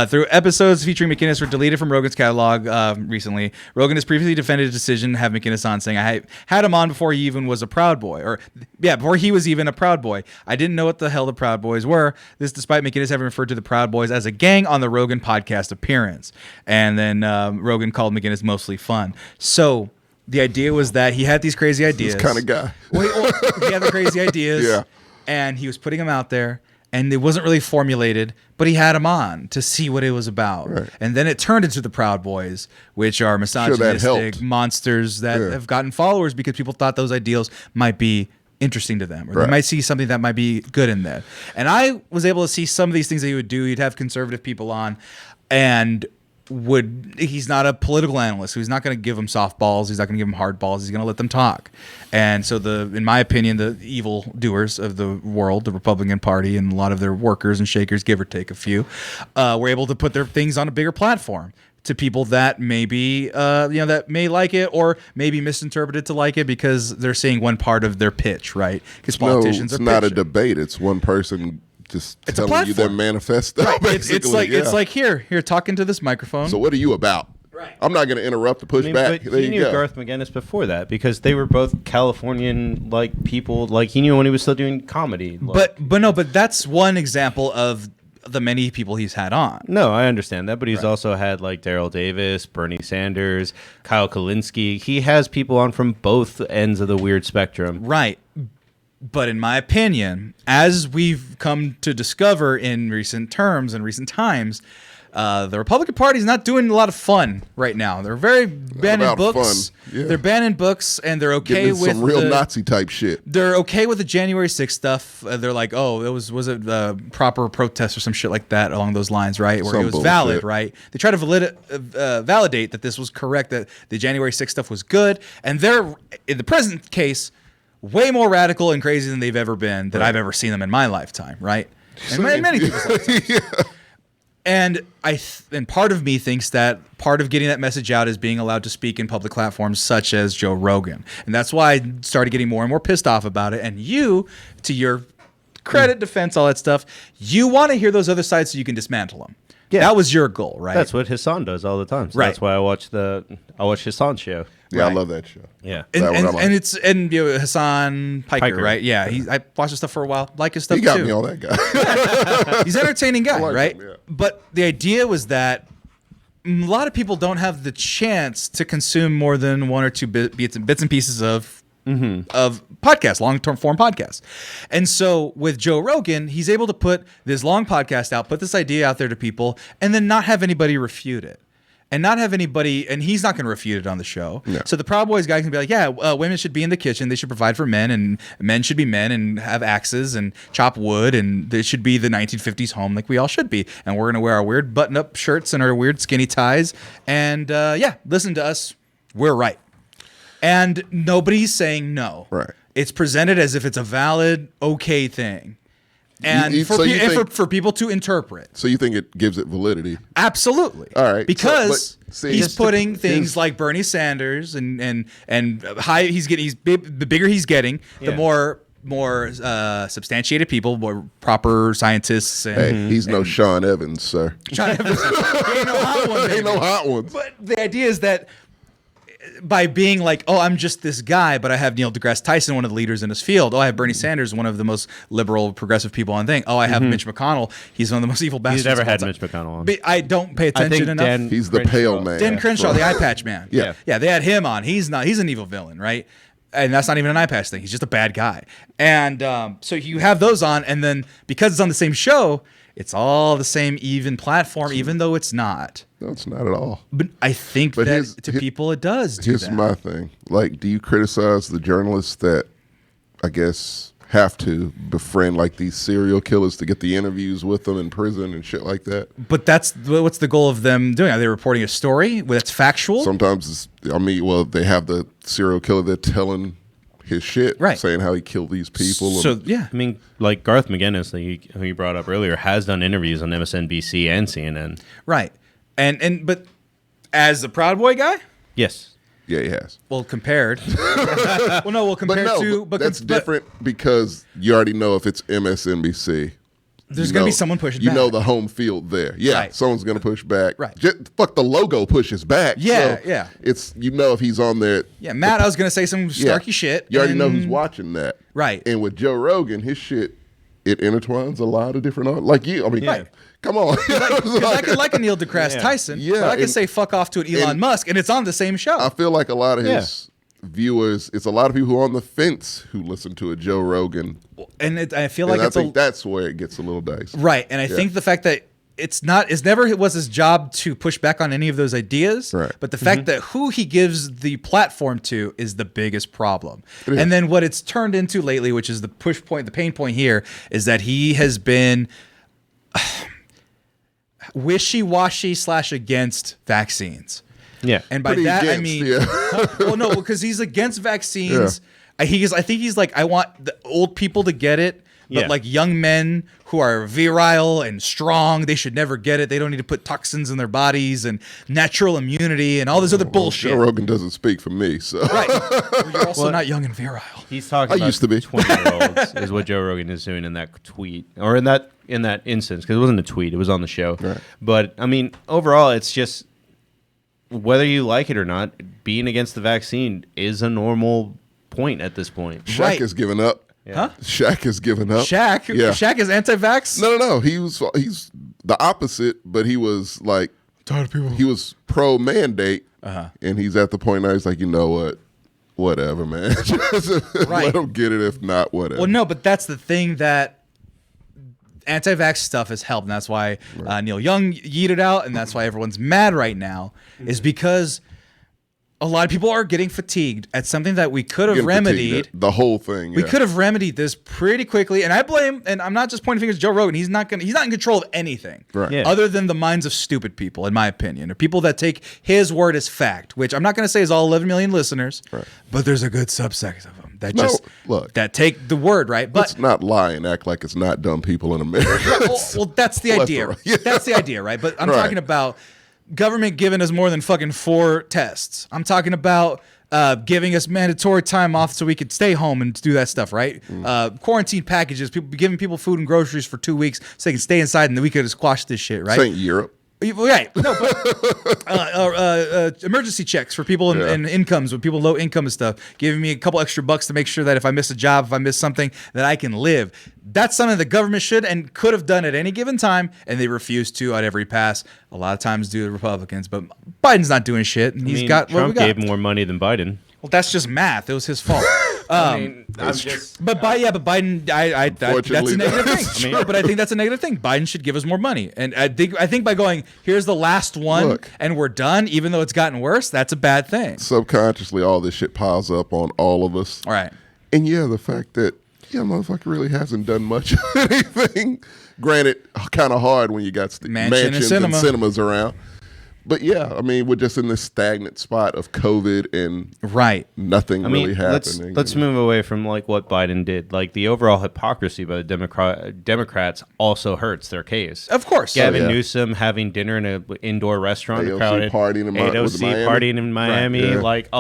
Through episodes featuring McInnes were deleted from Rogan's catalog recently. Rogan has previously defended a decision to have McInnes on, saying, I had him on before he even was a Proud Boy. Before he was even a Proud Boy. I didn't know what the hell the Proud Boys were. This despite McInnes having referred to the Proud Boys as a gang on the Rogan podcast appearance. And then Rogan called McInnes mostly fun. So the idea was that he had these crazy ideas. This kind of guy. He had the crazy ideas. Yeah. And he was putting them out there. And it wasn't really formulated, but he had them on to see what it was about. Right. And then it turned into the Proud Boys, which are misogynistic helped. monsters that have gotten followers because people thought those ideals might be interesting to them, or Right. they might see something that might be good in there. And I was able to see some of these things that he would do. He'd have conservative people on, and he's not a political analyst, so he's not going to give them softballs, he's not going to give them hard balls, he's going to let them talk. And so in my opinion, the evil doers of the world, the Republican Party and a lot of their workers and shakers, give or take a few, were able to put their things on a bigger platform to people that maybe that may like it or maybe misinterpreted to like it because they're seeing one part of their pitch, right? Because politicians it's are not a pitching. debate. It's one person just It's a telling you their platform. manifesto. Right. It's basically. like here talking to this microphone. So what are you about? Right. I'm not going to interrupt or push back. But There he you knew go. Garth McInnes before that because they were both Californian people. Like, he knew when he was still doing comedy. Like, But that's one example of the many people he's had on. no, I understand that, but he's also had like Daryl Davis, Bernie Sanders, Kyle Kalinske. He has people on from both ends of the weird spectrum. Right. But in my opinion, as we've come to discover in recent terms and recent times, the Republican Party is not doing a lot of fun right now. They're very banning about books. fun. Yeah. They're banning books, and they're okay Getting into with some real Nazi type shit. They're okay with the January 6th stuff. They're like, oh, it was it proper protest or some shit like that along those lines, right? Where Some it was bullshit. valid, right? They try to validate that this was correct, that the January 6th stuff was good, and they're in the present case way more radical and crazy than they've ever been that I've ever seen them in my lifetime, right? And many people's lifetimes. Yeah. And and part of me thinks that part of getting that message out is being allowed to speak in public platforms such as Joe Rogan. And that's why I started getting more and more pissed off about it. And you, to your credit, defense, all that stuff, you want to hear those other sides so you can dismantle them. Yeah. That was your goal, right? That's what Hassan does all the time. So Right. That's why I watch Hassan's show. Yeah, Right. I love that show. Yeah. And, That one I like. and Hassan Piker, Piker. right? Yeah, I watched his stuff for a while. Like his stuff He got too. me on that guy. He's an entertaining guy, like right? him, yeah. But the idea was that lot of people don't have the chance to consume more than one or two bits and pieces of podcasts, long-term form podcasts. And so with Joe Rogan, he's able to put this long podcast out, put this idea out there to people, and then not have anybody refute it. And not have anybody, and he's not going to refute it on the show. No. So the Proud Boys guy can be like, yeah, women should be in the kitchen. They should provide for men, and men should be men and have axes and chop wood, and it should be the 1950s home like we all should be. And we're going to wear our weird button-up shirts and our weird skinny ties. And listen to us. We're right. And nobody's saying no. Right. It's presented as if it's a valid, okay thing. And for people to interpret. So you think it gives it validity? Absolutely. All right. Because he's putting things like Bernie Sanders and high. The bigger he's getting, the more substantiated people, more proper scientists. And, he's no Sean Evans, sir. Sean Evans. Ain't no hot ones. Ain't no hot ones. But the idea is that by being like, oh, I'm just this guy, but I have Neil deGrasse Tyson, one of the leaders in his field. Oh, I have Bernie Sanders, one of the most liberal, progressive people on thing. Oh, I have Mitch McConnell. He's one of the most evil bastards. He's never had Mitch McConnell on. But I don't pay attention enough. He's the pale man. Dan Crenshaw, the eye patch man. Yeah. They had him on. He's an evil villain, right? And that's not even an eye patch thing. He's just a bad guy. And so you have those on, and then because it's on the same show, it's all the same even platform, even though it's not. No, it's not at all. But I think people it does do here's that. my thing. Like, do you criticize the journalists that, I guess, have to befriend like these serial killers to get the interviews with them in prison and shit like that? But what's the goal of them doing? Are they reporting a story that's factual? Sometimes, they have the serial killer there telling his shit, right, saying how he killed these people. So yeah, I mean, like Garth McGinnis, who you brought up earlier, has done interviews on MSNBC and CNN. Right, but as the Proud Boy guy, yes, yeah, he has. Well, compared, that's different because you already know if it's MSNBC. There's going to be someone pushing back. You know the home field there. Yeah, right. Someone's going to push back. Right. Fuck, the logo pushes back. Yeah, so yeah. It's, if he's on there. Yeah, Matt, I was going to say some snarky shit. You already know who's watching that. Right. And with Joe Rogan, his shit, it intertwines a lot of different, like you. I mean, come on. I could like a Neil deGrasse Tyson, but I could say fuck off to an Elon Musk, and it's on the same show. I feel like a lot of his viewers, it's a lot of people who are on the fence who listen to a Joe Rogan. And I feel like that's where it gets a little dicey. Right. And I think the fact that it never was his job to push back on any of those ideas. Right. But the fact that who he gives the platform to is the biggest problem. And then what it's turned into lately, which is the push point, the pain point here, is that he has been wishy-washy / against vaccines. Yeah. And by that, I mean, well, no, because he's against vaccines. I think he's like, I want the old people to get it, but like young men who are virile and strong, they should never get it. They don't need to put toxins in their bodies and natural immunity and all this other bullshit. Joe Rogan doesn't speak for me, so. Right. You're also not young and virile. He's talking about used to be 20-year-olds is what Joe Rogan is doing in that tweet, or in that instance, because it wasn't a tweet, it was on the show. Right. But, I mean, overall, it's just, whether you like it or not, being against the vaccine is a normal point at this point. Shaq has given up. Huh? Shaq has given up. Shaq? Yeah. Shaq is anti-vax? No. He's the opposite, but he was like, tired of people. He was pro-mandate, and he's at the point now he's like, you know what? Whatever, man. Let him get it. If not, whatever. Well, no, but that's the thing that anti-vax stuff has helped, and that's why Neil Young yeeted out, and that's why everyone's mad right now, is because a lot of people are getting fatigued at something that we could have remedied. The whole thing. We could have remedied this pretty quickly, and I blame. And I'm not just pointing fingers at Joe Rogan. He's not in control of anything, other than the minds of stupid people, in my opinion, or people that take his word as fact. Which I'm not going to say is all 11 million listeners, but there's a good subset of them that that take the word right. But let's not lie and act like it's not dumb people in America. well, that's the idea. That's the idea, right? But I'm talking about government giving us more than fucking 4 tests. I'm talking about giving us mandatory time off so we could stay home and do that stuff, right? Quarantine packages, people giving people food and groceries for 2 weeks so they can stay inside and then we could have squashed this shit, right? This ain't Europe. Right. No, but emergency checks for people and incomes, with people low income and stuff, giving me a couple extra bucks to make sure that if I miss a job, if I miss something, that I can live. That's something the government should and could have done at any given time, and they refuse to at every pass. A lot of times do the Republicans, but Biden's not doing shit, and he's got what we Trump got. gave more money than Biden. Well, that's just math. It was his fault. I'm just. But Biden, that's a negative thing. No, but I think that's a negative thing. Biden should give us more money, and I think by going, here's the last one, and we're done, even though it's gotten worse, that's a bad thing. Subconsciously, all this shit piles up on all of us. All right. And the fact that motherfucker really hasn't done much of anything. Granted, kind of hard when you got mansions and cinemas around. But we're just in this stagnant spot of COVID and nothing really happening. Let's move away from like what Biden did. Like the overall hypocrisy by the Democrats also hurts their case. Of course, Gavin Newsom having dinner in an indoor restaurant, AOC partying in Miami. Right.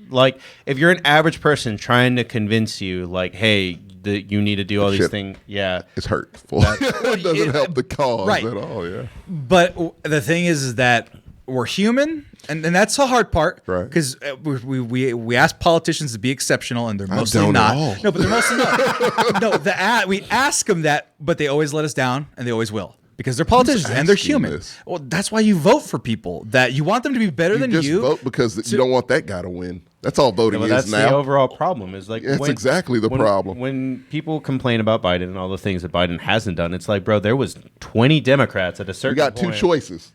Like if you're an average person trying to convince you, like, hey, you need to do all these things. Yeah, it's hurtful. It doesn't help the cause at all. Yeah, but the thing is that we're human, and that's the hard part, right? Because we ask politicians to be exceptional, and they're mostly not. No, but they're mostly not. No, we ask them that, but they always let us down, and they always will. Because they're politicians and they're human. Well, that's why you vote for people, that you want them to be better than you. You just vote because you don't want that guy to win. That's all voting is that's now. That's the overall problem. Is like that's exactly the problem. When people complain about Biden and all the things that Biden hasn't done, it's like, bro, there was 20 Democrats at a certain point. We got two choices.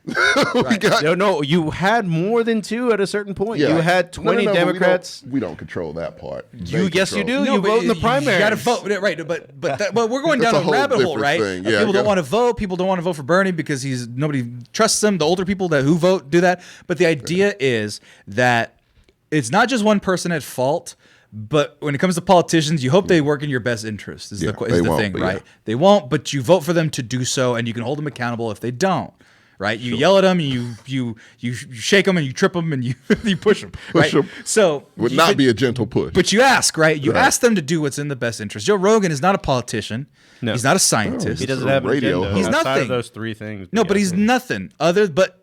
No, you had more than two at a certain point. Yeah. You had 20 Democrats. We don't control that part. Yes, you do. You vote in the primary. You got to vote, right? But we're going down a rabbit hole, right? Yeah, people don't want to vote. People don't want to vote for Bernie because nobody trusts him. The older people who vote do that. But the idea is that it's not just one person at fault, but when it comes to politicians, you hope they work in your best interest is the thing, right? Yeah. They won't, but you vote for them to do so, and you can hold them accountable if they don't, right? You yell at them, and you shake them, and you trip them, and you push them, right? So would not be a gentle push. But you ask, right? You ask them to do what's in the best interest. Joe Rogan is not a politician. No. He's not a scientist. He doesn't have a radio. He's nothing. Of those three things. No, but he's nothing but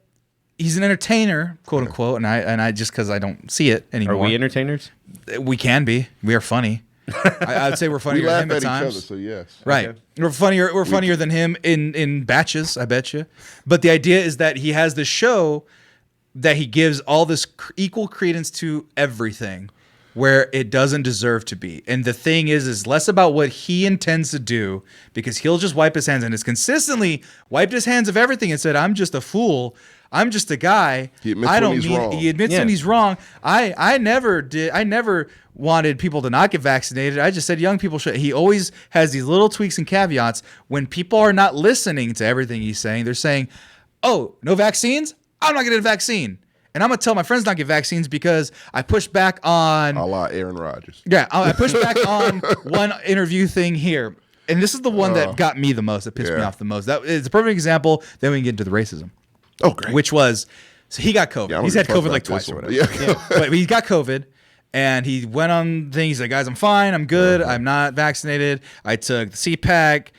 he's an entertainer, quote unquote, and I just because I don't see it anymore. Are we entertainers? We can be. We are funny. I would say we're funnier than him at times. Each other, so yes. Right. Okay. We're funnier than him in batches, I bet you. But the idea is that he has this show that he gives all this equal credence to everything where it doesn't deserve to be. And the thing is less about what he intends to do, because he'll just wipe his hands, and has consistently wiped his hands of everything and said, I'm just a fool. I'm just a guy. He admits wrong. He admits when he's wrong. I never wanted people to not get vaccinated. I just said young people should. He always has these little tweaks and caveats when people are not listening to everything he's saying. They're saying, oh, no vaccines? I'm not getting a vaccine. And I'm going to tell my friends not to get vaccines because I pushed back on... A la Aaron Rodgers. Yeah, I pushed back on one interview thing here. And this is the one that got me the most, that pissed me off the most. That is a perfect example. Then we can get into the racism. Oh, great. Which was, so he got COVID. He's had COVID like twice or whatever. Yeah. But he got COVID, and he went on things. He's like, guys, I'm fine. I'm good. I'm not vaccinated. I took the Z-Pack,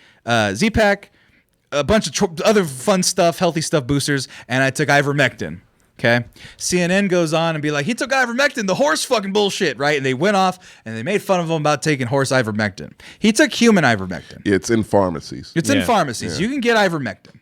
a bunch of other fun stuff, healthy stuff, boosters, and I took ivermectin. Okay. CNN goes on and be like, he took ivermectin, the horse fucking bullshit, right? And they went off and they made fun of him about taking horse ivermectin. He took human ivermectin. It's in pharmacies. It's in pharmacies. You can get ivermectin.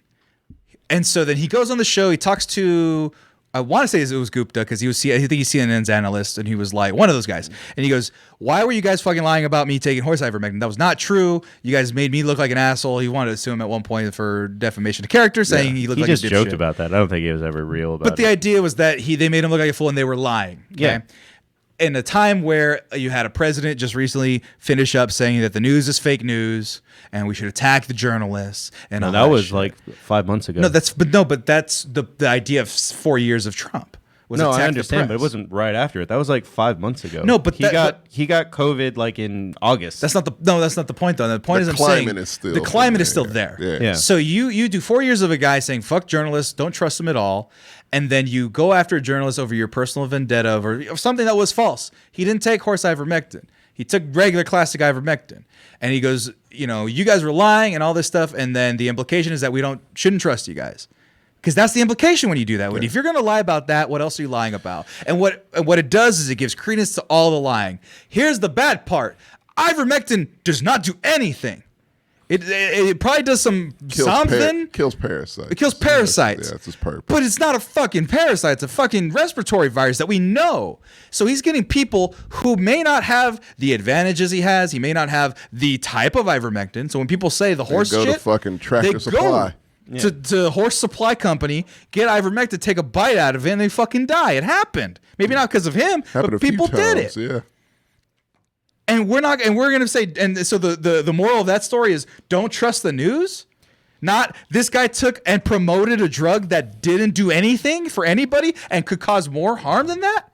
And so then he goes on the show. He talks to, I want to say it was Gupta, because I think he's CNN's analyst, and he was like, one of those guys. And he goes, why were you guys fucking lying about me taking horse ivermectin? That was not true. You guys made me look like an asshole. He wanted to sue him at one point for defamation of character, saying he looked like a dipshit. He just joked about that. I don't think he was ever real about it. But the idea was that they made him look like a fool, and they were lying. Okay? Yeah. In a time where you had a president just recently finish up saying that the news is fake news and we should attack the journalists, and that was like 5 months ago. No, that's the idea of 4 years of Trump. No, I understand, but it wasn't right after it. That was like 5 months ago. No, but he got COVID like in August. That's not the point though. The point is, I'm saying the climate is still there. Yeah. So you do 4 years of a guy saying fuck journalists, don't trust them at all, and then you go after a journalist over your personal vendetta over something that was false. He didn't take horse ivermectin. He took regular classic ivermectin, and he goes, you guys were lying and all this stuff, and then the implication is that we shouldn't trust you guys. Because that's the implication when you do that. If you're going to lie about that, what else are you lying about? And what it does is it gives credence to all the lying. Here's the bad part. Ivermectin does not do anything. It probably does something. Kills parasites. It kills parasites. Yeah, that's its purpose. But it's not a fucking parasite. It's a fucking respiratory virus that we know. So he's getting people who may not have the advantages he has. He may not have the type of ivermectin. So when people say the horse go shit, to fucking Tractor Supply. To horse supply company, get ivermectin, take a bite out of it, and they fucking die. It happened. Maybe not because of him, but people did it. Yeah. And we're gonna say, and so the moral of that story is don't trust the news. Not this guy took and promoted a drug that didn't do anything for anybody and could cause more harm than that.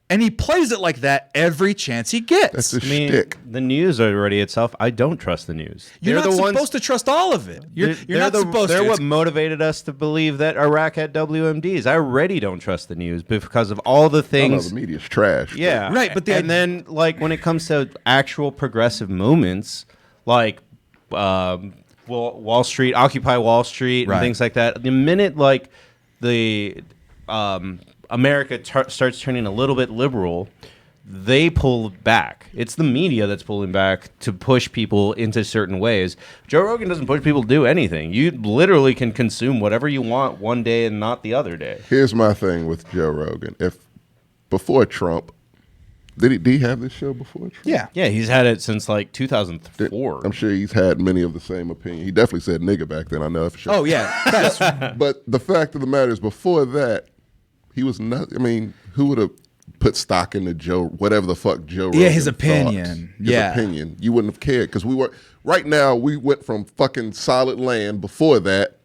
And he plays it like that every chance he gets. That's a shtick. The news already itself, I don't trust the news. You're not supposed to trust all of it. You're not supposed to. They're what motivated us to believe that Iraq had WMDs. I already don't trust the news because of all the things. The media's trash. Yeah. Right. But then, like, when it comes to actual progressive movements, like Wall Street, Occupy Wall Street, and things like that, the minute, like, the America starts turning a little bit liberal, they pull back. It's the media that's pulling back to push people into certain ways. Joe Rogan doesn't push people to do anything. You literally can consume whatever you want one day and not the other day. Here's my thing with Joe Rogan. If before Trump, did he have this show before Trump? Yeah, he's had it since like 2004. I'm sure he's had many of the same opinions. He definitely said nigga back then. I know for sure. Oh yeah, but the fact of the matter is, before that, he was not. I mean, who would have put stock into whatever the fuck Joe Rogan his opinion. His opinion. You wouldn't have cared because we went from fucking solid land before that,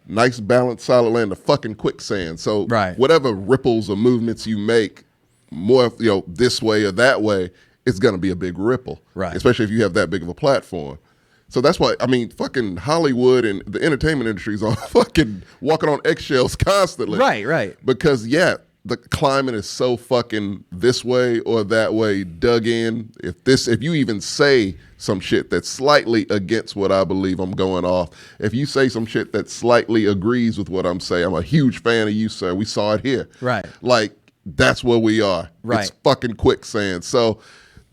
nice balanced solid land, to fucking quicksand. So whatever ripples or movements you make, more this way or that way, it's gonna be a big ripple. Right. Especially if you have that big of a platform. So that's why, I mean, fucking Hollywood and the entertainment industry is on fucking walking on eggshells constantly. Right. Because, the climate is so fucking this way or that way dug in. If you even say some shit that's slightly against what I believe, I'm going off. If you say some shit that slightly agrees with what I'm saying, I'm a huge fan of you, sir. We saw it here. Right. Like, that's where we are. Right. It's fucking quicksand. So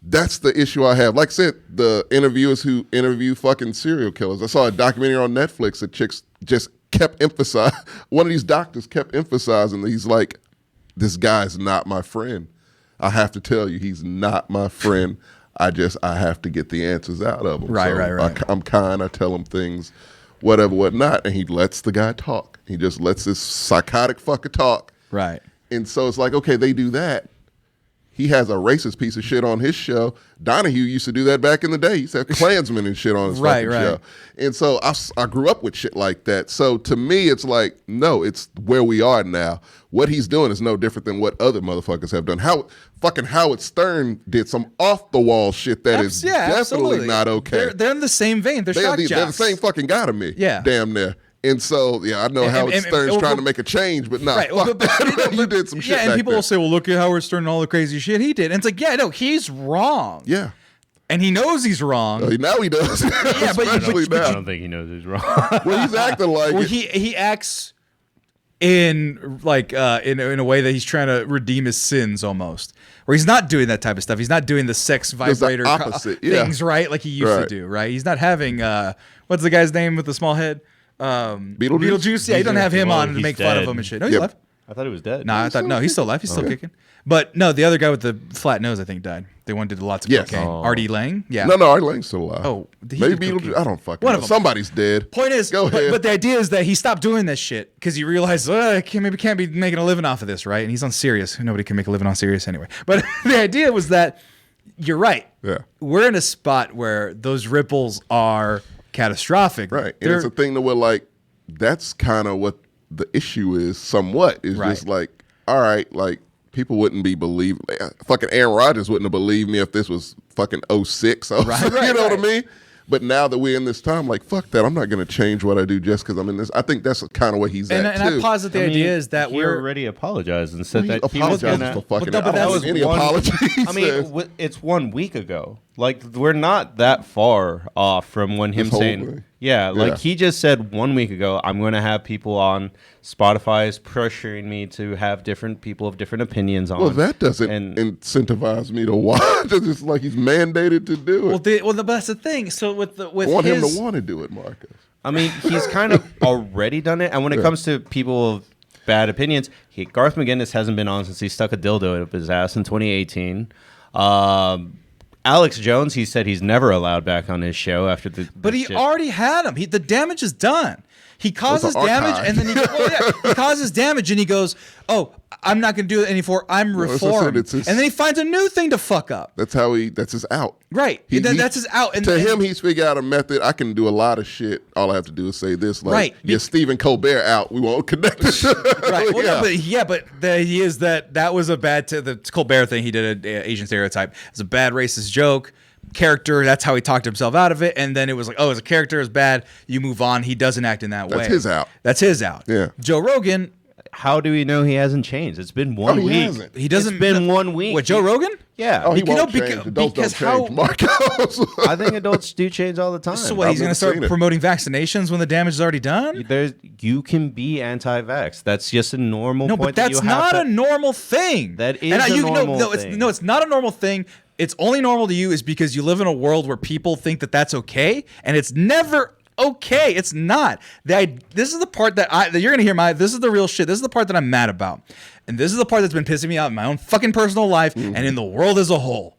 that's the issue I have. Like I said, the interviewers who interview fucking serial killers. I saw a documentary on Netflix that chicks just kept emphasizing. One of these doctors kept emphasizing that he's like, this guy's not my friend. I have to tell you, he's not my friend. I have to get the answers out of him. Right. I'm kind. I tell him things, whatever, whatnot, and he lets the guy talk. He just lets this psychotic fucker talk. Right. And so it's like, okay, they do that. He has a racist piece of shit on his show. Donahue used to do that back in the day. He used to have Klansmen and shit on his fucking show. And so I grew up with shit like that. So to me, it's like, no, it's where we are now. What he's doing is no different than what other motherfuckers have done. Fucking Howard Stern did some off-the-wall shit that is definitely not okay. They're in the same vein. They're shock jocks. They're the same fucking guy to me. Yeah. Damn near. And so, I know Howard Stern's trying to make a change, but fuck that. You did some shit back and people there. will say, well, look at Howard Stern and all the crazy shit he did. And it's like, he's wrong. Yeah. And he knows he's wrong. Now he does. Yeah, but I don't think he knows he's wrong. Well, he's acting like it. He acts in like in a way that he's trying to redeem his sins almost. Where he's not doing that type of stuff. He's not doing the sex vibrator things, right? Like he used to do, right? He's not having what's the guy's name with the small head? Beetlejuice. Yeah, you don't have him on to make fun of him and shit. No, he's alive. I thought he was dead. No, he's still alive. He's still kicking. But no, the other guy with the flat nose, I think, died. They one did lots of cocaine. Artie Lang. Yeah. No, Artie Lang's still alive. Oh, maybe Beetlejuice. I don't fucking know. Somebody's dead. Point is, but the idea is that he stopped doing this shit because he realized I can't be making a living off of this, right? And he's on Sirius. Nobody can make a living on Sirius anyway. But the idea was that you're right. Yeah. We're in a spot where those ripples are catastrophic. Right. And it's a thing that we're like, that's kind of what the issue is somewhat. It's just like, all right, like people wouldn't be believing. Fucking Aaron Rodgers wouldn't have believed me if this was fucking 06. You know what I mean? But now that we're in this time, like, fuck that. I'm not going to change what I do just because I'm in this. I think that's kind of what he's at, too. And I posit the idea is that he already apologized and said that he was going to fucking any apologies. I mean, it's 1 week ago. Like, we're not that far off from when him saying... Yeah, like he just said 1 week ago, I'm going to have people on. Spotify is pressuring me to have different people of different opinions on. Well, that doesn't incentivize me to watch. It's just like he's mandated to do it. But that's the thing. So with I want him to want to do it, Marcus. I mean, he's kind of already done it. And when it comes to people of bad opinions, Garth McGinnis hasn't been on since he stuck a dildo up his ass in 2018. Alex Jones, he said he's never allowed back on his show after the. But he already had him. The damage is done. He causes damage, and then he causes damage, and he goes, "Oh, I'm not going to do it anymore. I'm reformed." And then he finds a new thing to fuck up. That's his out. Right. That's his out. And to him, he's figured out a method. I can do a lot of shit. All I have to do is say this. Like, right. Yeah, Stephen Colbert out. We won't connect it. Right. Well, he is that was a bad. The Colbert thing he did an Asian stereotype. It's a bad racist joke. Character, that's how he talked himself out of it, and then it was like, oh, as a character is bad, you move on. He doesn't act in that way. That's his out. Yeah. Joe Rogan, how do we know he hasn't changed? It's been 1 week. Hasn't. He doesn't. It's been 1 week. What, Joe Rogan? Yeah. Oh, he won't change. Adults don't change, Marcos. I think adults do change all the time. So what? He's going to start promoting vaccinations when the damage is already done? You can be anti-vax. That's just a normal point. No, but that's not a normal thing. That is a normal thing. No, it's not a normal thing. It's only normal to you is because you live in a world where people think that that's okay, and it's never okay. It's not. This is the part that you're going to hear this is the real shit. This is the part that I'm mad about. And this is the part that's been pissing me out in my own fucking personal life and in the world as a whole.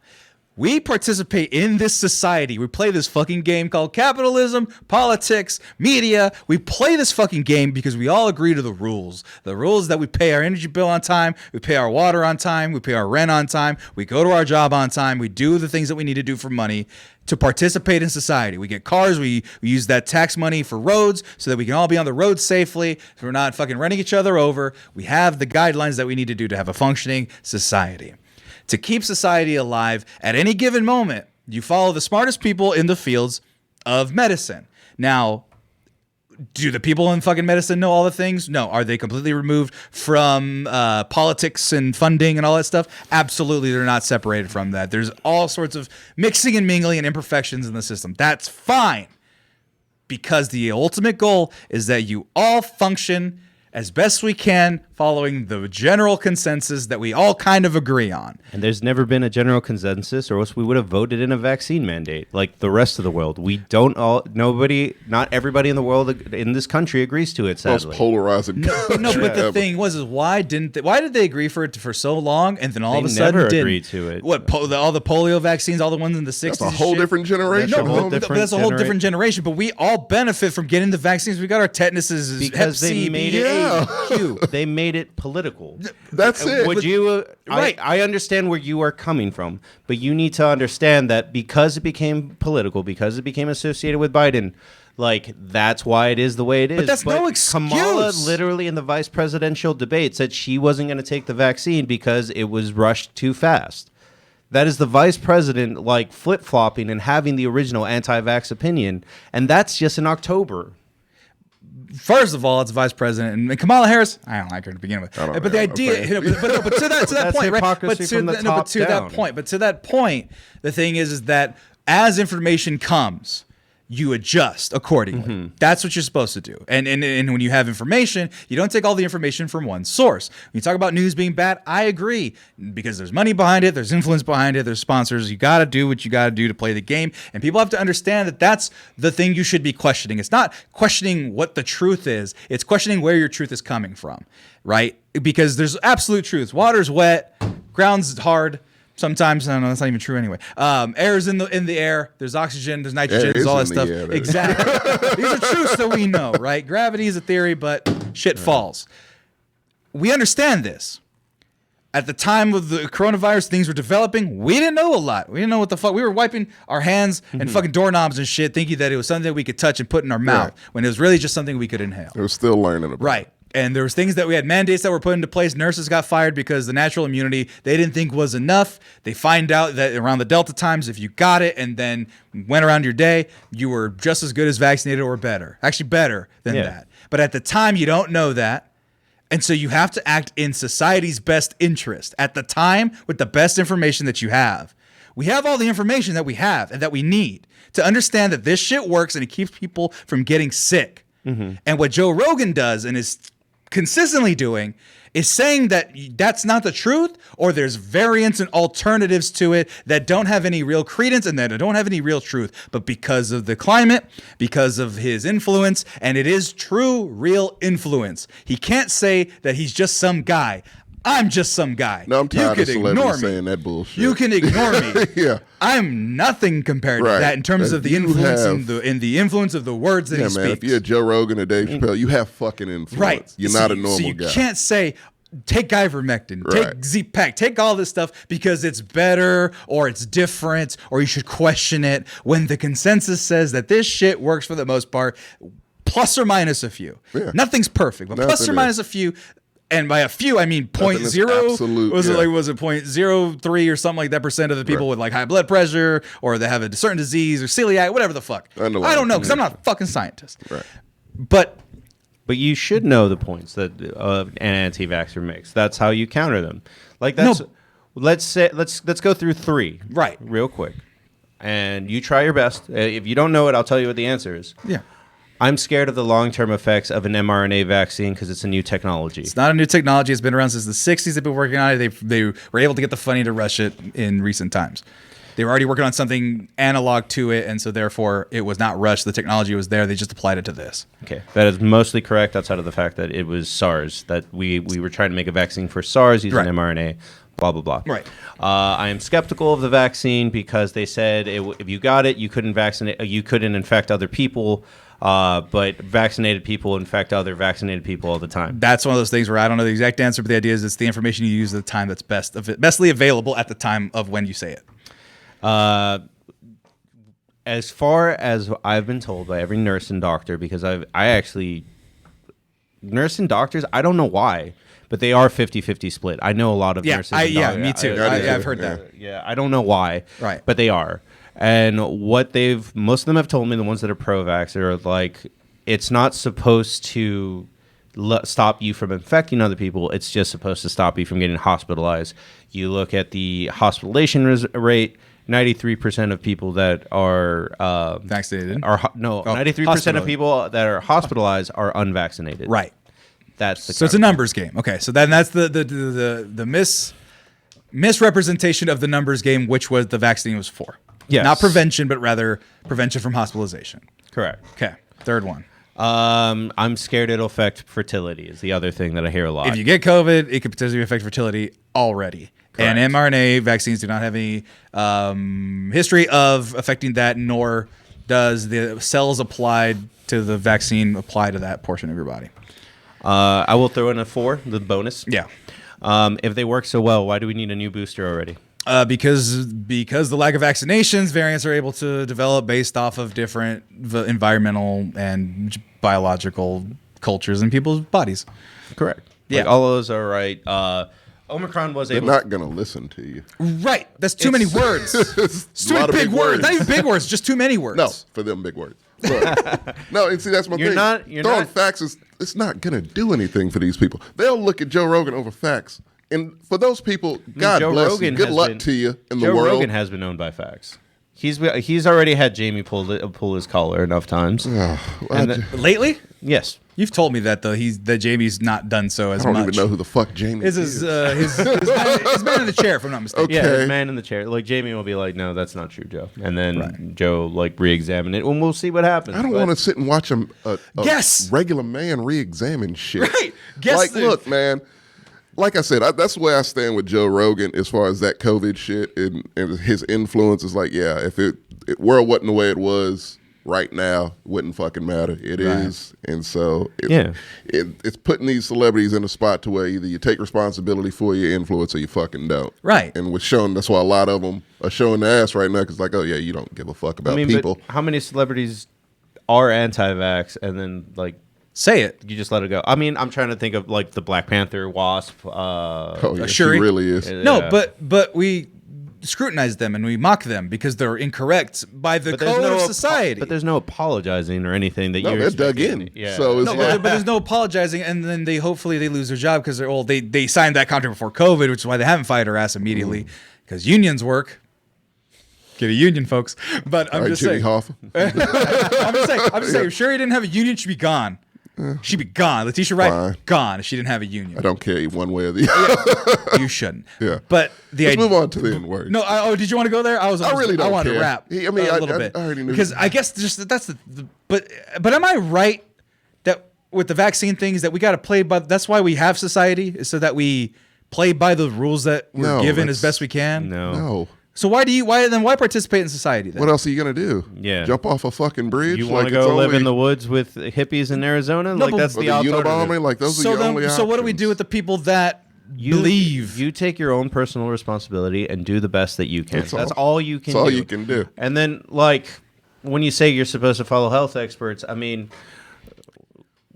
We participate in this society. We play this fucking game called capitalism, politics, media. We play this fucking game because we all agree to the rules. The rules that we pay our energy bill on time, we pay our water on time, we pay our rent on time, we go to our job on time, we do the things that we need to do for money to participate in society. We get cars, we use that tax money for roads so that we can all be on the road safely, so we're not fucking running each other over. We have the guidelines that we need to do to have a functioning society. To keep society alive at any given moment, you follow the smartest people in the fields of medicine. Now, do the people in fucking medicine know all the things? No. Are they completely removed from politics and funding and all that stuff? Absolutely, they're not separated from that. There's all sorts of mixing and mingling and imperfections in the system. That's fine, because the ultimate goal is that you all function as best we can, following the general consensus that we all kind of agree on. And there's never been a general consensus, or else we would have voted in a vaccine mandate like the rest of the world. Not everybody in the world, in this country, agrees to it, sadly. Most polarizing. No, but the thing was, why did they agree for it for so long, and then all of a sudden never agreed to it? What, all the polio vaccines, all the ones in the 60s? That's a whole different generation. That's a whole different generation, but we all benefit from getting the vaccines. We got our tetanuses, because they made it they made it political. That's it. Would you? Right. I understand where you are coming from, but you need to understand that because it became political, because it became associated with Biden, like that's why it is the way it is. But that's no excuse. Kamala literally in the vice presidential debate said she wasn't going to take the vaccine because it was rushed too fast. That is the vice president like flip-flopping and having the original anti-vax opinion, and that's just in October. First of all, it's vice president, and Kamala Harris. I don't like her to begin with. But the idea, but to that point, right? But to that point, the thing is that as information comes, you adjust accordingly. Mm-hmm. That's what you're supposed to do. And when you have information, you don't take all the information from one source. When you talk about news being bad, I agree, because there's money behind it, there's influence behind it, there's sponsors. You got to do what you got to do to play the game. And people have to understand that that's the thing you should be questioning. It's not questioning what the truth is. It's questioning where your truth is coming from, right? Because there's absolute truths. Water's wet, ground's hard. Sometimes, I don't know, that's not even true anyway. Air's in the air. There's oxygen, there's nitrogen, there's all that stuff. Exactly. These are truths that we know, right? Gravity is a theory, but shit falls. We understand this. At the time of the coronavirus, things were developing. We didn't know a lot. We didn't know what the fuck. We were wiping our hands and fucking doorknobs and shit, thinking that it was something that we could touch and put in our mouth, when it was really just something we could inhale. We're still learning about. Right. And there was things that we had mandates that were put into place. Nurses got fired because the natural immunity they didn't think was enough. They find out that around the Delta times, if you got it and then went around your day, you were just as good as vaccinated or better. Actually better than that. But at the time, you don't know that. And so you have to act in society's best interest at the time with the best information that you have. We have all the information that we have and that we need to understand that this shit works and it keeps people from getting sick. And what Joe Rogan does and is consistently doing is saying that that's not the truth, or there's variants and alternatives to it that don't have any real credence and that don't have any real truth. But because of the climate, because of his influence, and it is true, real influence, he can't say that he's just some guy. I'm just some guy. No, I'm tired of celebrities saying that bullshit. You can ignore me. Yeah. I'm nothing compared to that in terms of the influence and the influence of the words that he speaks. Man, if you're Joe Rogan or Dave Chappelle, you have fucking influence. Right. You're not a normal guy. So you guy. can't say, take ivermectin, take Z-Pack, take all this stuff because it's better or it's different or you should question it when the consensus says that this shit works for the most part, plus or minus a few. Yeah. Nothing's perfect, but plus or minus a few. And by a few, I mean 0.0. Was it 0.03 or something like that % of the people with like high blood pressure or they have a certain disease or celiac, whatever the fuck. I don't know because I'm not a fucking scientist. Right. But you should know the points that an anti-vaxxer makes. That's how you counter them. Like that's let's go through 3 real quick, and you try your best. If you don't know it, I'll tell you what the answer is. Yeah. I'm scared of the long-term effects of an mRNA vaccine because it's a new technology. It's not a new technology. It's been around since the 60s. They've been working on it. They were able to get the funding to rush it in recent times. They were already working on something analog to it, and so therefore it was not rushed. The technology was there. They just applied it to this. Okay, that is mostly correct outside of the fact that it was SARS, that we were trying to make a vaccine for SARS using mRNA, blah, blah, blah. Right. I am skeptical of the vaccine because they said if you got it, you couldn't infect other people. But vaccinated people infect other vaccinated people all the time. That's one of those things where I don't know the exact answer, but the idea is it's the information you use at the time that's bestly available at the time of when you say it. As far as I've been told by every nurse and doctor, because nurse and doctors, I don't know why, but they are 50-50 split. I know a lot of nurses and doctors. Me too. I've heard that. Yeah, I don't know why, right? But they are. And what most of them have told me, the ones that are pro-vax, are like, it's not supposed to stop you from infecting other people. It's just supposed to stop you from getting hospitalized. You look at the hospitalization rate, 93% of people that are vaccinated 93% of people that are hospitalized are unvaccinated. Right. That's the so it's a numbers game. Okay, so then that's the misrepresentation of the numbers game, which was the vaccine was for. Yes. Not prevention, but rather prevention from hospitalization. Correct. Okay. Third one. I'm scared it'll affect fertility is the other thing that I hear a lot. If you get COVID, it could potentially affect fertility already. Correct. And mRNA vaccines do not have any history of affecting that, nor does the cells applied to the vaccine apply to that portion of your body. I will throw in a 4, the bonus. Yeah. If they work so well, why do we need a new booster already? Because the lack of vaccinations, variants are able to develop based off of different environmental and biological cultures in people's bodies. Correct. Yeah, like all of those are right. Omicron was able. They're not going to listen to you. Right. That's too many words. It's too many big words. Not even big words. Just too many words. No, for them, big words. No, and see, that's my thing. Throwing facts it's not going to do anything for these people. They'll look at Joe Rogan over facts. And for those people, God bless you. Good luck to you in the world. Joe Rogan has been owned by facts. He's already had Jamie pull his collar enough times. Lately? Yes. You've told me that though that Jamie's not done so as much. I don't even know who the fuck Jamie is. His man in the chair, if I'm not mistaken. Okay. Yeah, his man in the chair. Like Jamie will be like, "No, that's not true, Joe," and then Joe like re-examine it, and we'll see what happens. I don't want to sit and watch a regular man re-examine shit. Right. Look, man. Like I said, that's where I stand with Joe Rogan as far as that COVID shit and his influence is like, yeah, if it world wasn't the way it was right now, it wouldn't fucking matter. It is. And so it's putting these celebrities in a spot to where either you take responsibility for your influence or you fucking don't. Right. And that's why a lot of them are showing their ass right now because like, oh yeah, you don't give a fuck about people. But how many celebrities are anti-vax and then like, say it. You just let it go. I mean, I'm trying to think of like the Black Panther, Wasp. She really is. No, but we scrutinize them and we mock them because they're incorrect by the code of society. But there's no apologizing or anything that they're dug in. Yeah. So but there's no apologizing, and then they lose their job because they signed that contract before COVID, which is why they haven't fired her ass immediately because unions work. Get a union, folks. But I'm All right, just Jimmy saying. Hoffa. I'm just saying. Sure, he didn't have a union. Should be gone. She'd be gone. Letitia Wright, Fine. gone if she didn't have a union. I don't care one way or the other. You shouldn't. Yeah. But Let's move on to the N-word. No, did you want to go there? I really don't I wanted care. to rap I mean, a I little bit. already knew. Because I guess just that's but am I right that with the vaccine thing is that we got to play by, that's why we have society, is so that we play by the rules that we're given as best we can? No. So why participate in society then? What else are you gonna do? Yeah. Jump off a fucking bridge? You want to go live in the woods with hippies in Arizona? No, Like but- that's the alternative. Unabomber? Like those are your only options. So what do we do with the people that believe? You take your own personal responsibility and do the best that you can. That's That's all you can That's all do. you can do. And then, like, when you say you're supposed to follow health experts, I mean,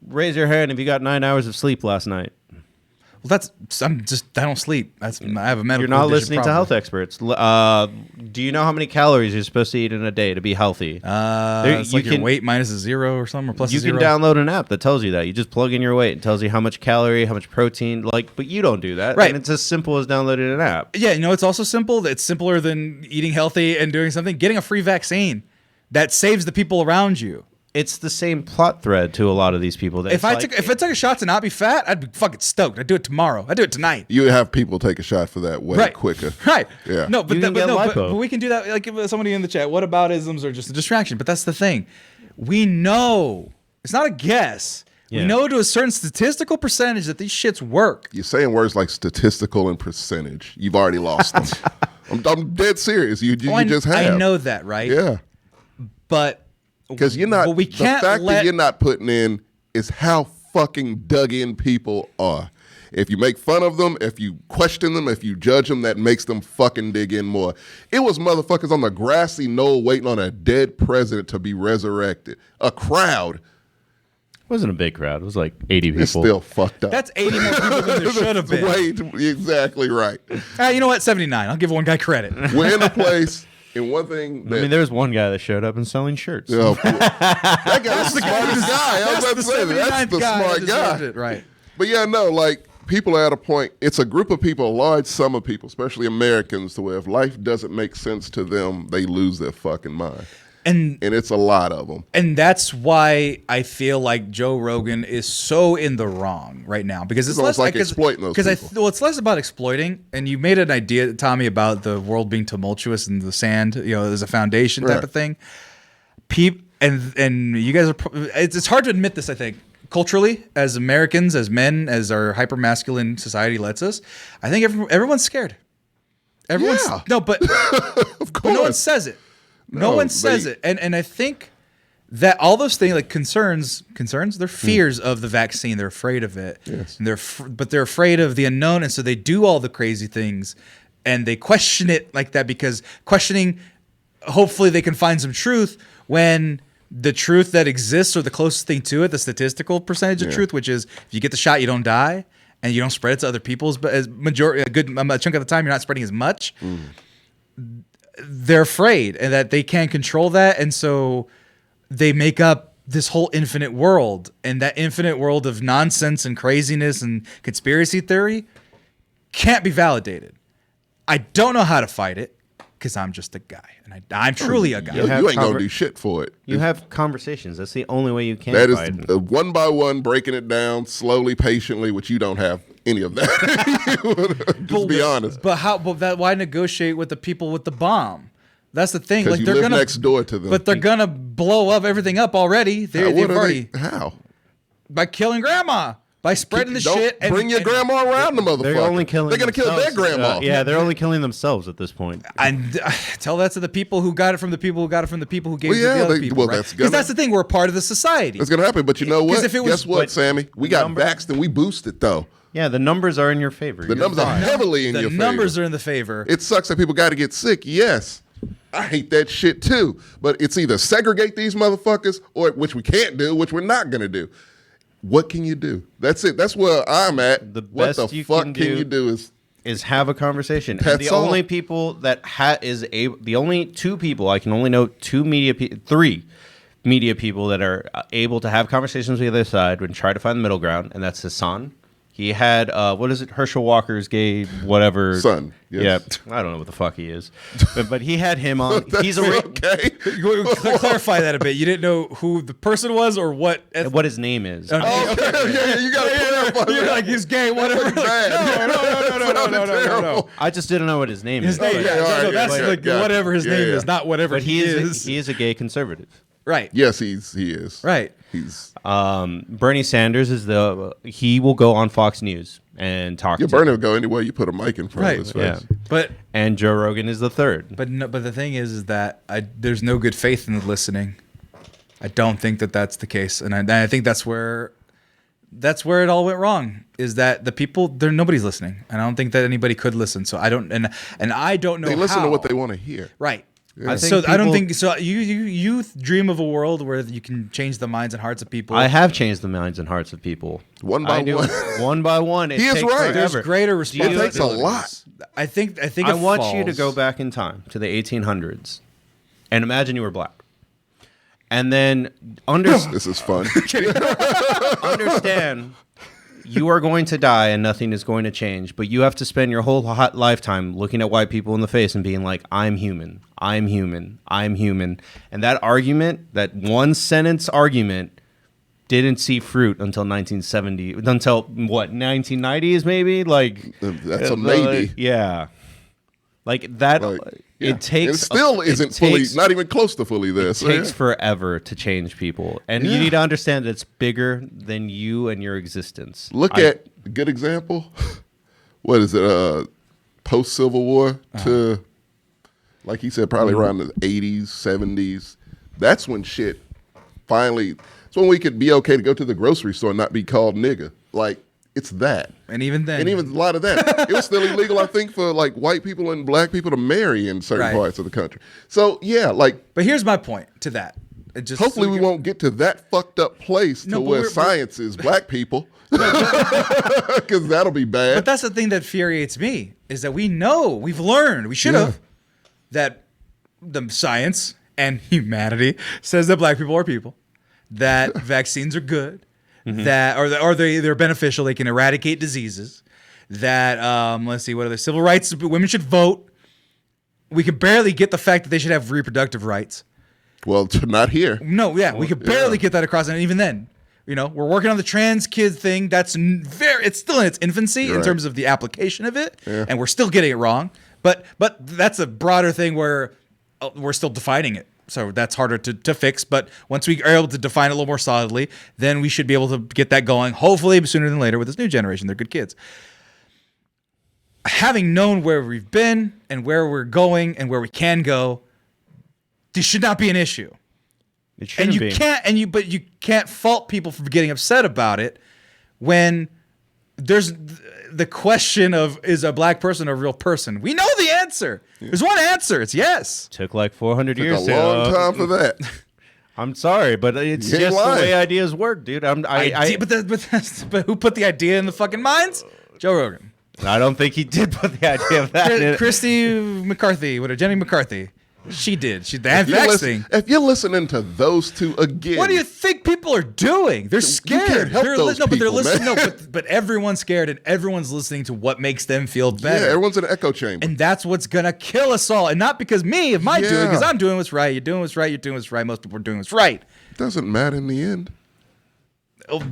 raise your hand if you got 9 hours of sleep last night. Well, I don't sleep. I have a medical. You're not condition listening to problem. health experts. Do you know how many calories you're supposed to eat in a day to be healthy? It's like your weight minus a zero or something, or plus You a zero. can download an app that tells you that. You just plug in your weight. It tells you how much calorie, how much protein. But you don't do that. Right. And it's as simple as downloading an app. Yeah, it's also simple. It's simpler than eating healthy and doing something. Getting a free vaccine that saves the people around you. It's the same plot thread to a lot of these people. If I took a shot to not be fat, I'd be fucking stoked. I'd do it tomorrow. I'd do it tonight. You would have people take a shot for that way quicker. Right. Yeah. No, but, You can get but lipo. we can do that. Like if somebody in the chat, what about isms are just a distraction? But that's the thing. We know it's not a guess. Yeah. We know to a certain statistical percentage that these shits work. You're saying words like statistical and percentage. You've already lost them. I'm dead serious. You just have. I know that, right? Yeah. But Because you're not. But we the can't fact let- that you're not putting in is how fucking dug in people are. If you make fun of them, if you question them, if you judge them, that makes them fucking dig in more. It was motherfuckers on the grassy knoll waiting on a dead president to be resurrected. A crowd. It wasn't a big crowd. It was like 80 people. It's still fucked up. that's 80 more people than there should have been. Exactly right. You know what? 79. I'll give one guy credit. We're in a place, and one thing that... I mean, there was one guy that showed up and selling shirts. that guy's the smartest guy. I was about to say that. That's the smart guy. It, right. But yeah, no, like, people are at a point, it's a group of people, a large sum of people, especially Americans, to where if life doesn't make sense to them, they lose their fucking mind. And it's a lot of them. And that's why I feel like Joe Rogan is so in the wrong right now, because it's almost less like exploiting those people. It's less about exploiting. And you made an idea, Tommy, about the world being tumultuous and the sand, as a foundation type of thing. And you guys are. It's hard to admit this, I think. Culturally, as Americans, as men, as our hyper masculine society lets us, I think everyone's scared. Everyone's no, but Of course. but no one says it. No one says it. And I think that all those things, like concerns, they're fears of the vaccine. They're afraid of it. Yes. And they're afraid of the unknown, and so they do all the crazy things, and they question it like that, because questioning, hopefully they can find some truth when the truth that exists, or the closest thing to it, the statistical percentage of truth, which is if you get the shot, you don't die, and you don't spread it to other people's, but a chunk of the time, you're not spreading as much. They're afraid, and that they can't control that, and so they make up this whole infinite world, and that infinite world of nonsense and craziness and conspiracy theory can't be validated. I don't know how to fight it, because I'm just a guy, and I'm truly a guy. You ain't going to do shit for it. You have conversations. That's the only way you can That fight. is one by one, breaking it down slowly, patiently, which you don't have any of that. Just be honest. But how? But why negotiate with the people with the bomb? That's the thing. Because Like you they're live gonna next door to them. But they're gonna blow up everything up already. How? By killing grandma, by spreading the Don't shit. bring your grandma around the motherfucker. They're only killing. They're gonna kill their themselves. grandma. Yeah, they're only killing themselves at this point. And tell that to the people who got it from the people who got it from the people who gave Well, it to yeah, the other they- people. well, right? that's Because gonna- that's the thing. We're a part of the society. It's gonna happen. But you know what? 'Cause if it was- Guess what, but Sammy? We got vaxxed and we boosted though. Yeah, the numbers are in your favor. The numbers are heavily in your The favor. numbers are in the favor. It sucks that people got to get sick. Yes. I hate that shit too. But it's either segregate these motherfuckers, or which we can't do, which we're not going to do. What can you do? That's it. That's where I'm at. The what best the you fuck can can do you do is have a conversation. And That's the all. only people that the only two people I can only know three media people that are able to have conversations with the other side and try to find the middle ground, and that's Hassan. He had what is it? Herschel Walker's gay whatever son. Yes. Yeah, I don't know what the fuck he is, but he had him on. He's okay. Clarify that a bit. You didn't know who the person was or what his name is. Okay. Yeah, you got to clarify. You're like he's gay, whatever. No. I just didn't know what his name is. His name, that's like whatever his name is, not whatever but he is. He is a gay conservative. Right. Yes, he is. Right. He's Bernie Sanders is he will go on Fox News and talk. Bernie will go anywhere you put a mic in front of his face. Yeah. And Joe Rogan is the third. But the thing is that there's no good faith in the listening. I don't think that that's the case, and I think that's where it all went wrong. Is that the people nobody's listening, and I don't think that anybody could listen. So I don't and I don't know. They listen how. to what they want to hear. Right. Yeah. I don't think so. You dream of a world where you can change the minds and hearts of people. I have changed the minds and hearts of people One by one. One by one. He is right. There's greater responsibility. It takes a lot. I think. I want you to go back in time to the 1800s, and imagine you were black, and then This is fun. understand. You are going to die and nothing is going to change, but you have to spend your whole lifetime looking at white people in the face and being like, I'm human, I'm human, I'm human. And that argument, that one sentence argument, didn't see fruit until 1990s maybe? Like That's a maybe. Yeah. Like that, it takes... It still isn't fully, not even close to fully there. It takes forever to change people. And you need to understand that it's bigger than you and your existence. Look at a good example. What is it? Post-Civil War to, like he said, probably around the 80s, 70s. That's when shit finally... It's when we could be okay to go to the grocery store and not be called nigga. Like, it's that. And even then. And even a lot of that. It was still illegal, I think, for like white people and black people to marry in certain parts of the country. So, yeah, like. But here's my point to that. Hopefully we won't get to that fucked up place to where science is black people. Because that'll be bad. But that's the thing that infuriates me, is that we've learned, we should have, that the science and humanity says that black people are people, that vaccines are good, that or they're beneficial, they can eradicate diseases, that let's see, what other civil rights, women should vote. We could barely get the fact that they should have reproductive rights. Well, not here. No, we could barely get that across, and even then, we're working on the trans kid thing. It's still in its infancy in terms of the application of it, and we're still getting it wrong. But that's a broader thing where we're still defining it. So that's harder to fix. But once we are able to define it a little more solidly, then we should be able to get that going, hopefully sooner than later with this new generation. They're good kids. Having known where we've been and where we're going and where we can go, this should not be an issue. It shouldn't be. But you can't fault people for getting upset about it when there's the question of, is a black person a real person? We know the answer. There's one answer. It's yes. Took like 400 years. Took a long time for that. I'm sorry, but it's just the way ideas work, dude. But who put the idea in the fucking minds? Joe Rogan. I don't think he did put the idea of that in it. Christy McCarthy, Jenny McCarthy. She did. That vaccine. If you're listening to those two again, what do you think people are doing? They're scared. You can't help those people, but they're listening. man. But everyone's scared, and everyone's listening to what makes them feel better. Yeah, everyone's in an echo chamber, and that's what's gonna kill us all. And not because doing, because I'm doing what's right. You're doing what's right. You're doing what's right. Most people are doing what's right. It doesn't matter in the end.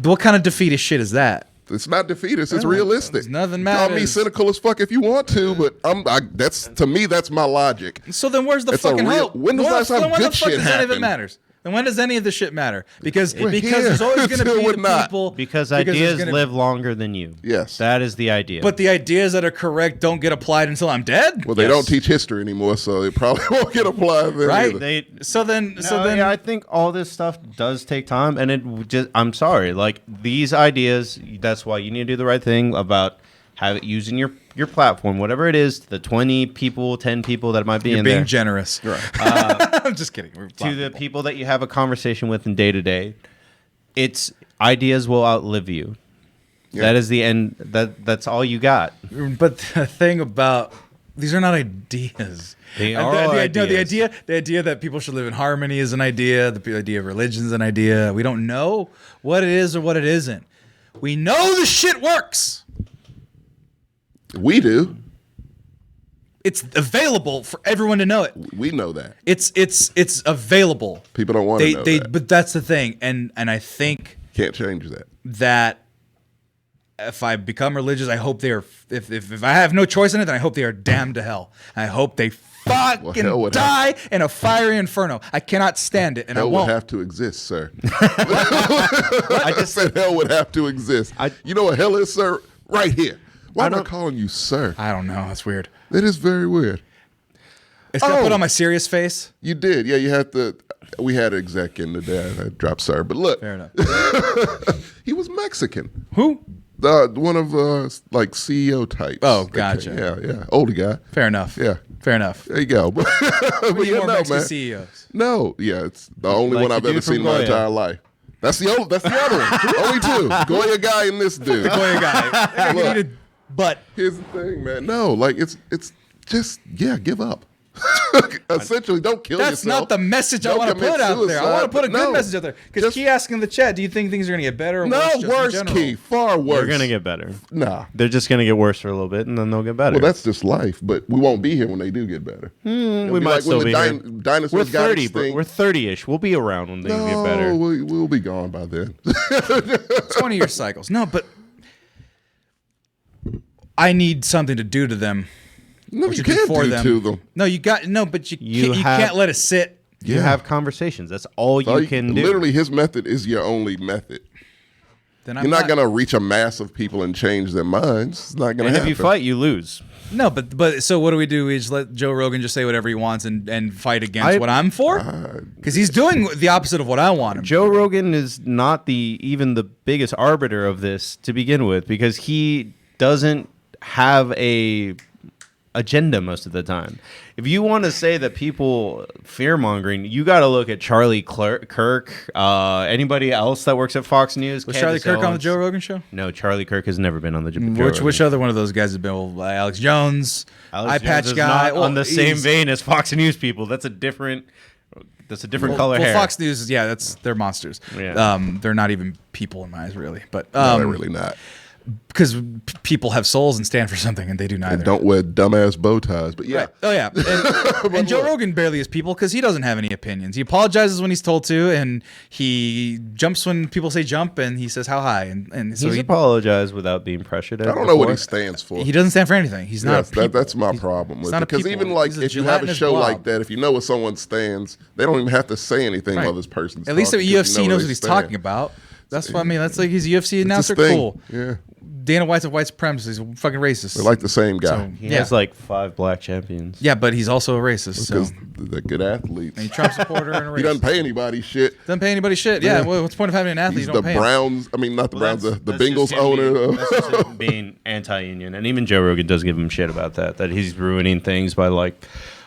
What kind of defeatist shit is that? It's not defeatist. It's realistic. Nothing matters. Call me cynical as fuck if you want to, but to me that's my logic. So then, where's the fucking hope? When was the last time good shit happened? Any of it matters? And when does any of this shit matter? Because there's always going to be the people. Because ideas live longer than you. Yes, that is the idea. But the ideas that are correct don't get applied until I'm dead. Well, they don't teach history anymore, so it probably won't get applied then. Right? Yeah, I think all this stuff does take time, and I'm sorry, like these ideas. That's why you need to do the right thing about using your platform, whatever it is, the 20 people, 10 people that might be in there. You're being generous. Right. I'm just kidding. To the people that you have a conversation with in day to day, it's ideas will outlive you. Yeah. That is the end. That's all you got. But the thing about these are not ideas. They are ideas. The idea that people should live in harmony is an idea. The idea of religion is an idea. We don't know what it is or what it isn't. We know the shit works. We do. It's available for everyone to know it. We know that. It's available. People don't want to know that. But that's the thing, and I think Can't change that. that if I become religious, I hope they are. If I have no choice in it, then I hope they are damned to hell. I hope they fucking die in a fiery inferno. I cannot stand it, and hell I won't. would have to exist, sir. I just said hell would have to exist. You know what hell is, sir? Right here. Why am I calling you sir? I don't know. That's weird. It is very weird. It's gonna put on my serious face. You did. Yeah, you had to. We had an exec in today. I dropped sir. But look. Fair enough. He was Mexican. Who? One of like CEO types. Oh, gotcha. Yeah. Older guy. Fair enough. Yeah. Fair enough. There you go. But We need more Mexican man. CEOs. No. Yeah, it's the only Like one I've ever seen in my entire life. That's the other one. Only two. Goya guy and this dude. Goya guy. Look, But here's the thing, man. No, like it's just give up. Essentially, don't kill yourself. that's not the message I want to put out there. I want to put a good message out there. Because Key asking in the chat, do you think things are going to get better or worse? No, worse, Key. Far worse. They're gonna get better. Nah. They're just gonna get worse for a little bit, and then they'll get better. Well, that's just life. But we won't be here when they do get better. we might still be here. Dinosaurs We're got 30, extinct. but we're 30-ish. We'll be around when they get better. No, we'll be gone by then. 20-year cycles. No, but I need something to do to them. No, What you you do can't for do them. to them. No, but you have- can't let it sit. You have conversations. That's all you can do. Literally, his method is your only method. Then You're not going to reach a mass of people and change their minds. It's not going to And happen. if you fight, you lose. No, but so what do? We just let Joe Rogan just say whatever he wants and fight against what I'm for? Because he's doing the opposite of what I want him. Joe Rogan is not even the biggest arbiter of this to begin with, because he doesn't have a agenda most of the time. If you want to say that people fear mongering, you got to look at Charlie Kirk, anybody else that works at Fox News. Was Charlie Kirk on the Joe Rogan show? No, Charlie Kirk has never been on the Joe Rogan. Which other one of those guys has been? Well, Alex Jones, eye patch is guy, not on the same vein as Fox News people. That's a different color hair. Fox News, they're monsters. Yeah. They're not even people in my eyes, really. But No, they're really not. because people have souls and stand for something, and they do neither. And don't wear dumbass bow ties. But yeah. Right. Oh yeah, and Joe Rogan barely is people because he doesn't have any opinions. He apologizes when he's told to, and he jumps when people say jump, and he says how high, and so He's he apologized without being pressured. I don't know what he stands for. he doesn't stand for anything. He's not. Yes, that's my problem with not it. a Because people. even like He's a if you have a gelatinous show blob. like that, if you know what someone stands, they don't even have to say anything Right. while this person's At least the talking, 'cause UFC you know knows where what he's they talking stand. about. That's what I mean. That's like he's a UFC announcer. It's his thing. Cool. Yeah. Dana White's a white supremacist. He's a fucking racist. They're like the same guy. So, He yeah. has like 5 black champions. Yeah, but he's also a racist. So. Because they're good athletes. And he's a Trump supporter and a racist. He doesn't pay anybody shit. Doesn't pay anybody shit. Yeah. Yeah. Well, what's the point of having an athlete? He's You don't the pay him? Browns. I mean, not the Browns. The That's Bengals just him owner. That's just him being anti-union, and even Joe Rogan does give him shit about that. That he's ruining things by like.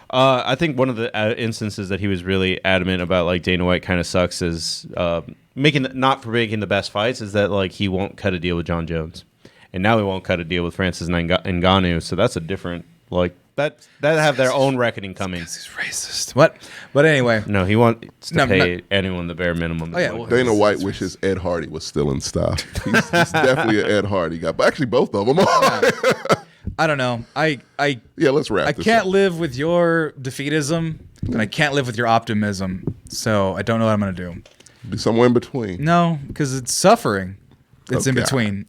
I think one of the instances that he was really adamant about, like Dana White kind of sucks, is making the best fights. Is that like he won't cut a deal with John Jones, and now he won't cut a deal with Francis Ngannou. So that's a different that have their own reckoning coming. He's racist. What? But anyway. No, he wants to No, pay anyone the bare minimum. Oh, yeah, well, Dana White wishes Ed Hardy was still in style. He's definitely an Ed Hardy guy. But actually, both of them are. I don't know. Yeah, let's wrap I this can't up. live with your defeatism, and I can't live with your optimism. So I don't know what I'm gonna do. Be somewhere in between. No, because it's suffering. It's in Okay. between.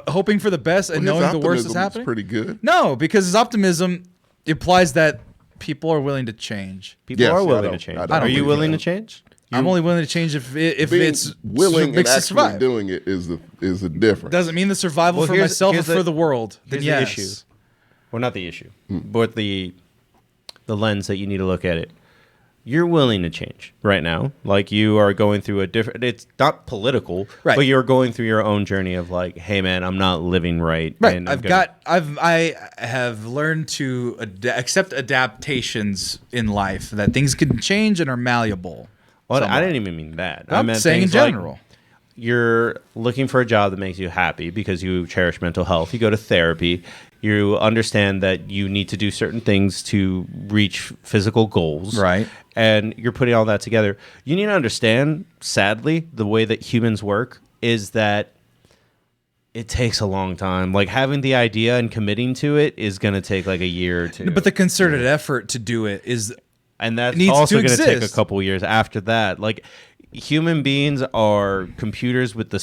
Hoping for the best and Well, his knowing the worst is optimism happening. pretty good. No, because his optimism implies that people are willing to change. People Yes, are I willing don't- to change. I don't Are you believe willing that. to change? I'm only willing to change if Being it's willing and makes it actually survive. doing it is the difference. Doesn't mean the survival Well, for here's- myself or here's for the- the world. Then Here's yes. the issue. Well, not the issue, but the lens that you need to look at it. You're willing to change right now. Like you are going through a different. It's not political, Right. but you're going through your own journey of like, hey man, I'm not living right. Right. And I have learned to accept adaptations in life, that things can change and are malleable. Well, I somewhat. didn't even mean that. I'm I meant saying in things like general. you're looking for a job that makes you happy because you cherish mental health. You go to therapy. You understand that you need to do certain things to reach physical goals. Right. And you're putting all that together. You need to understand, sadly, the way that humans work is that It takes a long time. Like having the idea and committing to it is going to take like a year or two. But the concerted effort to do it is, and that's needs also to going to take a exist. couple years after that. Like human beings are computers with the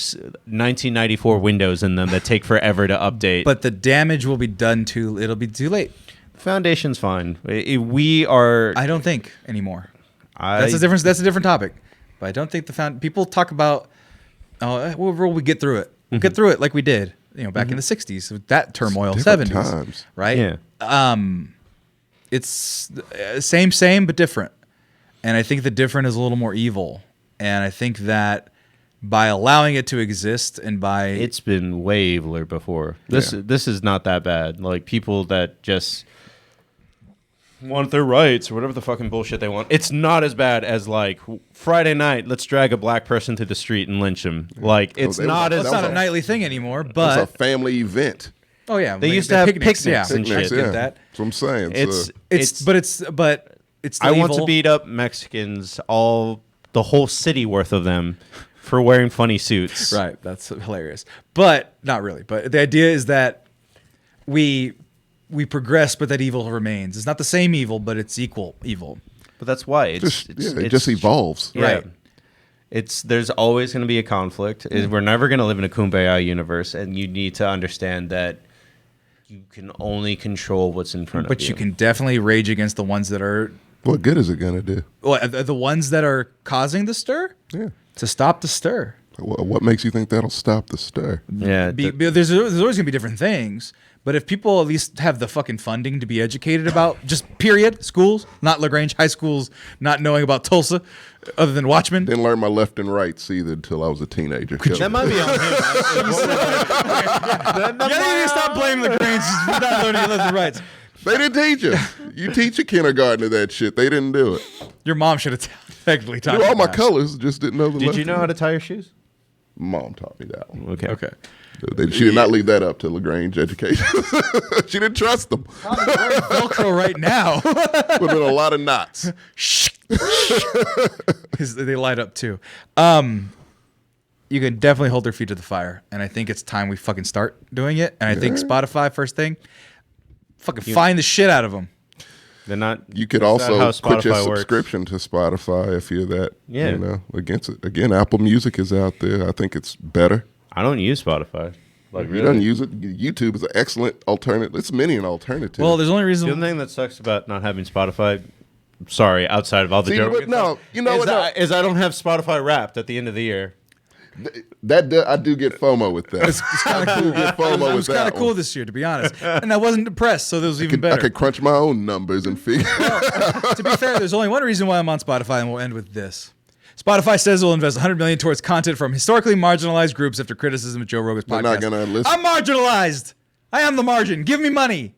1994 Windows in them that take forever to update. but the damage will be done it'll be too late. Foundation's fine. We are. I don't think anymore. That's a different. That's a different topic. But I don't think people talk about. Oh, we'll get through it. We'll get through it like we did. Back in the '60s, with that turmoil, Different '70s, times. right? Yeah. It's same, but different. And I think the different is a little more evil. And I think that by allowing it to exist and by It's been way eviler before. This is not that bad. Like people that just want their rights or whatever the fucking bullshit they want. It's not as bad as like Friday night, let's drag a black person to the street and lynch him. Like it's not as it's not a nightly thing anymore. It's But a family event. oh yeah, They used to have picnics Yeah, and I shit. get that. That's what I'm saying. It's But it's still I want to evil. beat up Mexicans, the whole city worth of them, for wearing funny suits. Right, that's hilarious. But not really. But the idea is that we progress, but that evil remains. It's not the same evil, but it's equal evil. But that's why it just evolves. Yeah. Right. There's always going to be a conflict. We're never going to live in a kumbaya universe, and you need to understand that you can only control what's in front of you. But you can definitely rage against the ones that are What good is it gonna do? the ones that are causing the stir. Yeah. To stop the stir. What makes you think that'll stop the stir? Yeah. There's always gonna be different things. But if people at least have the fucking funding to be educated about just period schools, not LaGrange high schools, not knowing about Tulsa, other than Watchmen. Didn't learn my left and rights either until I was a teenager. That might be on him. You need to stop blaming LaGrange for not learning your left and rights. They didn't teach us. You teach a kindergarten of that shit. They didn't do it. Your mom should have technically taught Knew all you my that. colors, just didn't know the Did left you know and how right. to tie your shoes? Mom taught me that one. Okay. She did not leave that up to LaGrange education. She didn't trust them. Velcro right now. Would have been a lot of knots. They light up too. You can definitely hold their feet to the fire, and I think it's time we fucking start doing it. And I think Spotify, first thing, fucking find the shit out of them. They're not. You could that's not also how quit your Spotify works. subscription to Spotify if you're that, Yeah. against it. Again, Apple Music is out there. I think it's better. I don't use Spotify. Like If you don't use it, YouTube is an excellent alternative. It's many an alternative. Well, there's only The reason. only thing that sucks about not having Spotify, sorry, outside of all the See, Joe but Rogan no, stuff, you know is what? that- is I don't have Spotify Wrapped at the end of the year. I do get FOMO with that. It's kind of cool. Get FOMO It was with kind that of cool one. this year, to be honest, and I wasn't depressed, so that was even I better. could crunch my own numbers and figure. To be fair, there's only one reason why I'm on Spotify, and we'll end with this. Spotify says it will invest $100 million towards content from historically marginalized groups after criticism of Joe Rogan's They're podcast. not gonna listen. I'm marginalized. I am the margin. Give me money.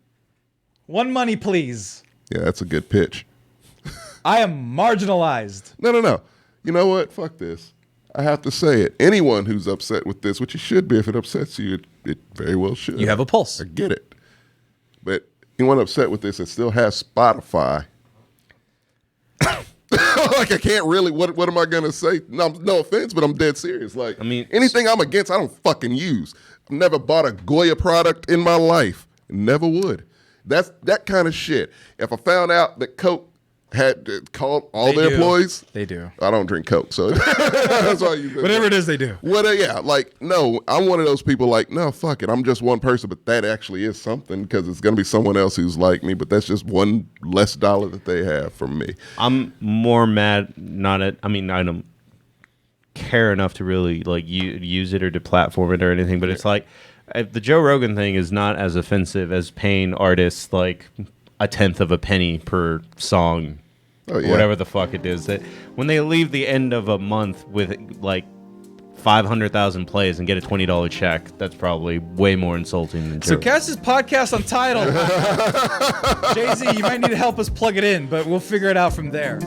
One money, please. Yeah, that's a good pitch. I am marginalized. No. You know what? Fuck this. I have to say it. Anyone who's upset with this, which you should be if it upsets you, it very well should. You have a pulse. I get it. But anyone upset with this that still has Spotify, like I can't really, what am I going to say? No offense, but I'm dead serious. Like, I mean, anything I'm against, I don't fucking use. I've never bought a Goya product in my life. Never would. That's that kind of shit. If I found out that Coke had called all They their do. employees, They do. I don't drink Coke, so that's why you. Whatever it is, they do. Yeah, like, no, I'm one of those people like, no, fuck it. I'm just one person, but that actually is something because it's going to be someone else who's like me, but that's just one less dollar that they have from me. I'm more mad, I don't care enough to really like use it or to platform it or anything, but it's like the Joe Rogan thing is not as offensive as paying artists like a tenth of a penny per song. Oh, yeah. Whatever the fuck it is, that when they leave the end of a month with like 500,000 plays and get a $20 check, that's probably way more insulting than So Joe. Cass's podcast Untitled. Jay-Z, you might need to help us plug it in, but we'll figure it out from there.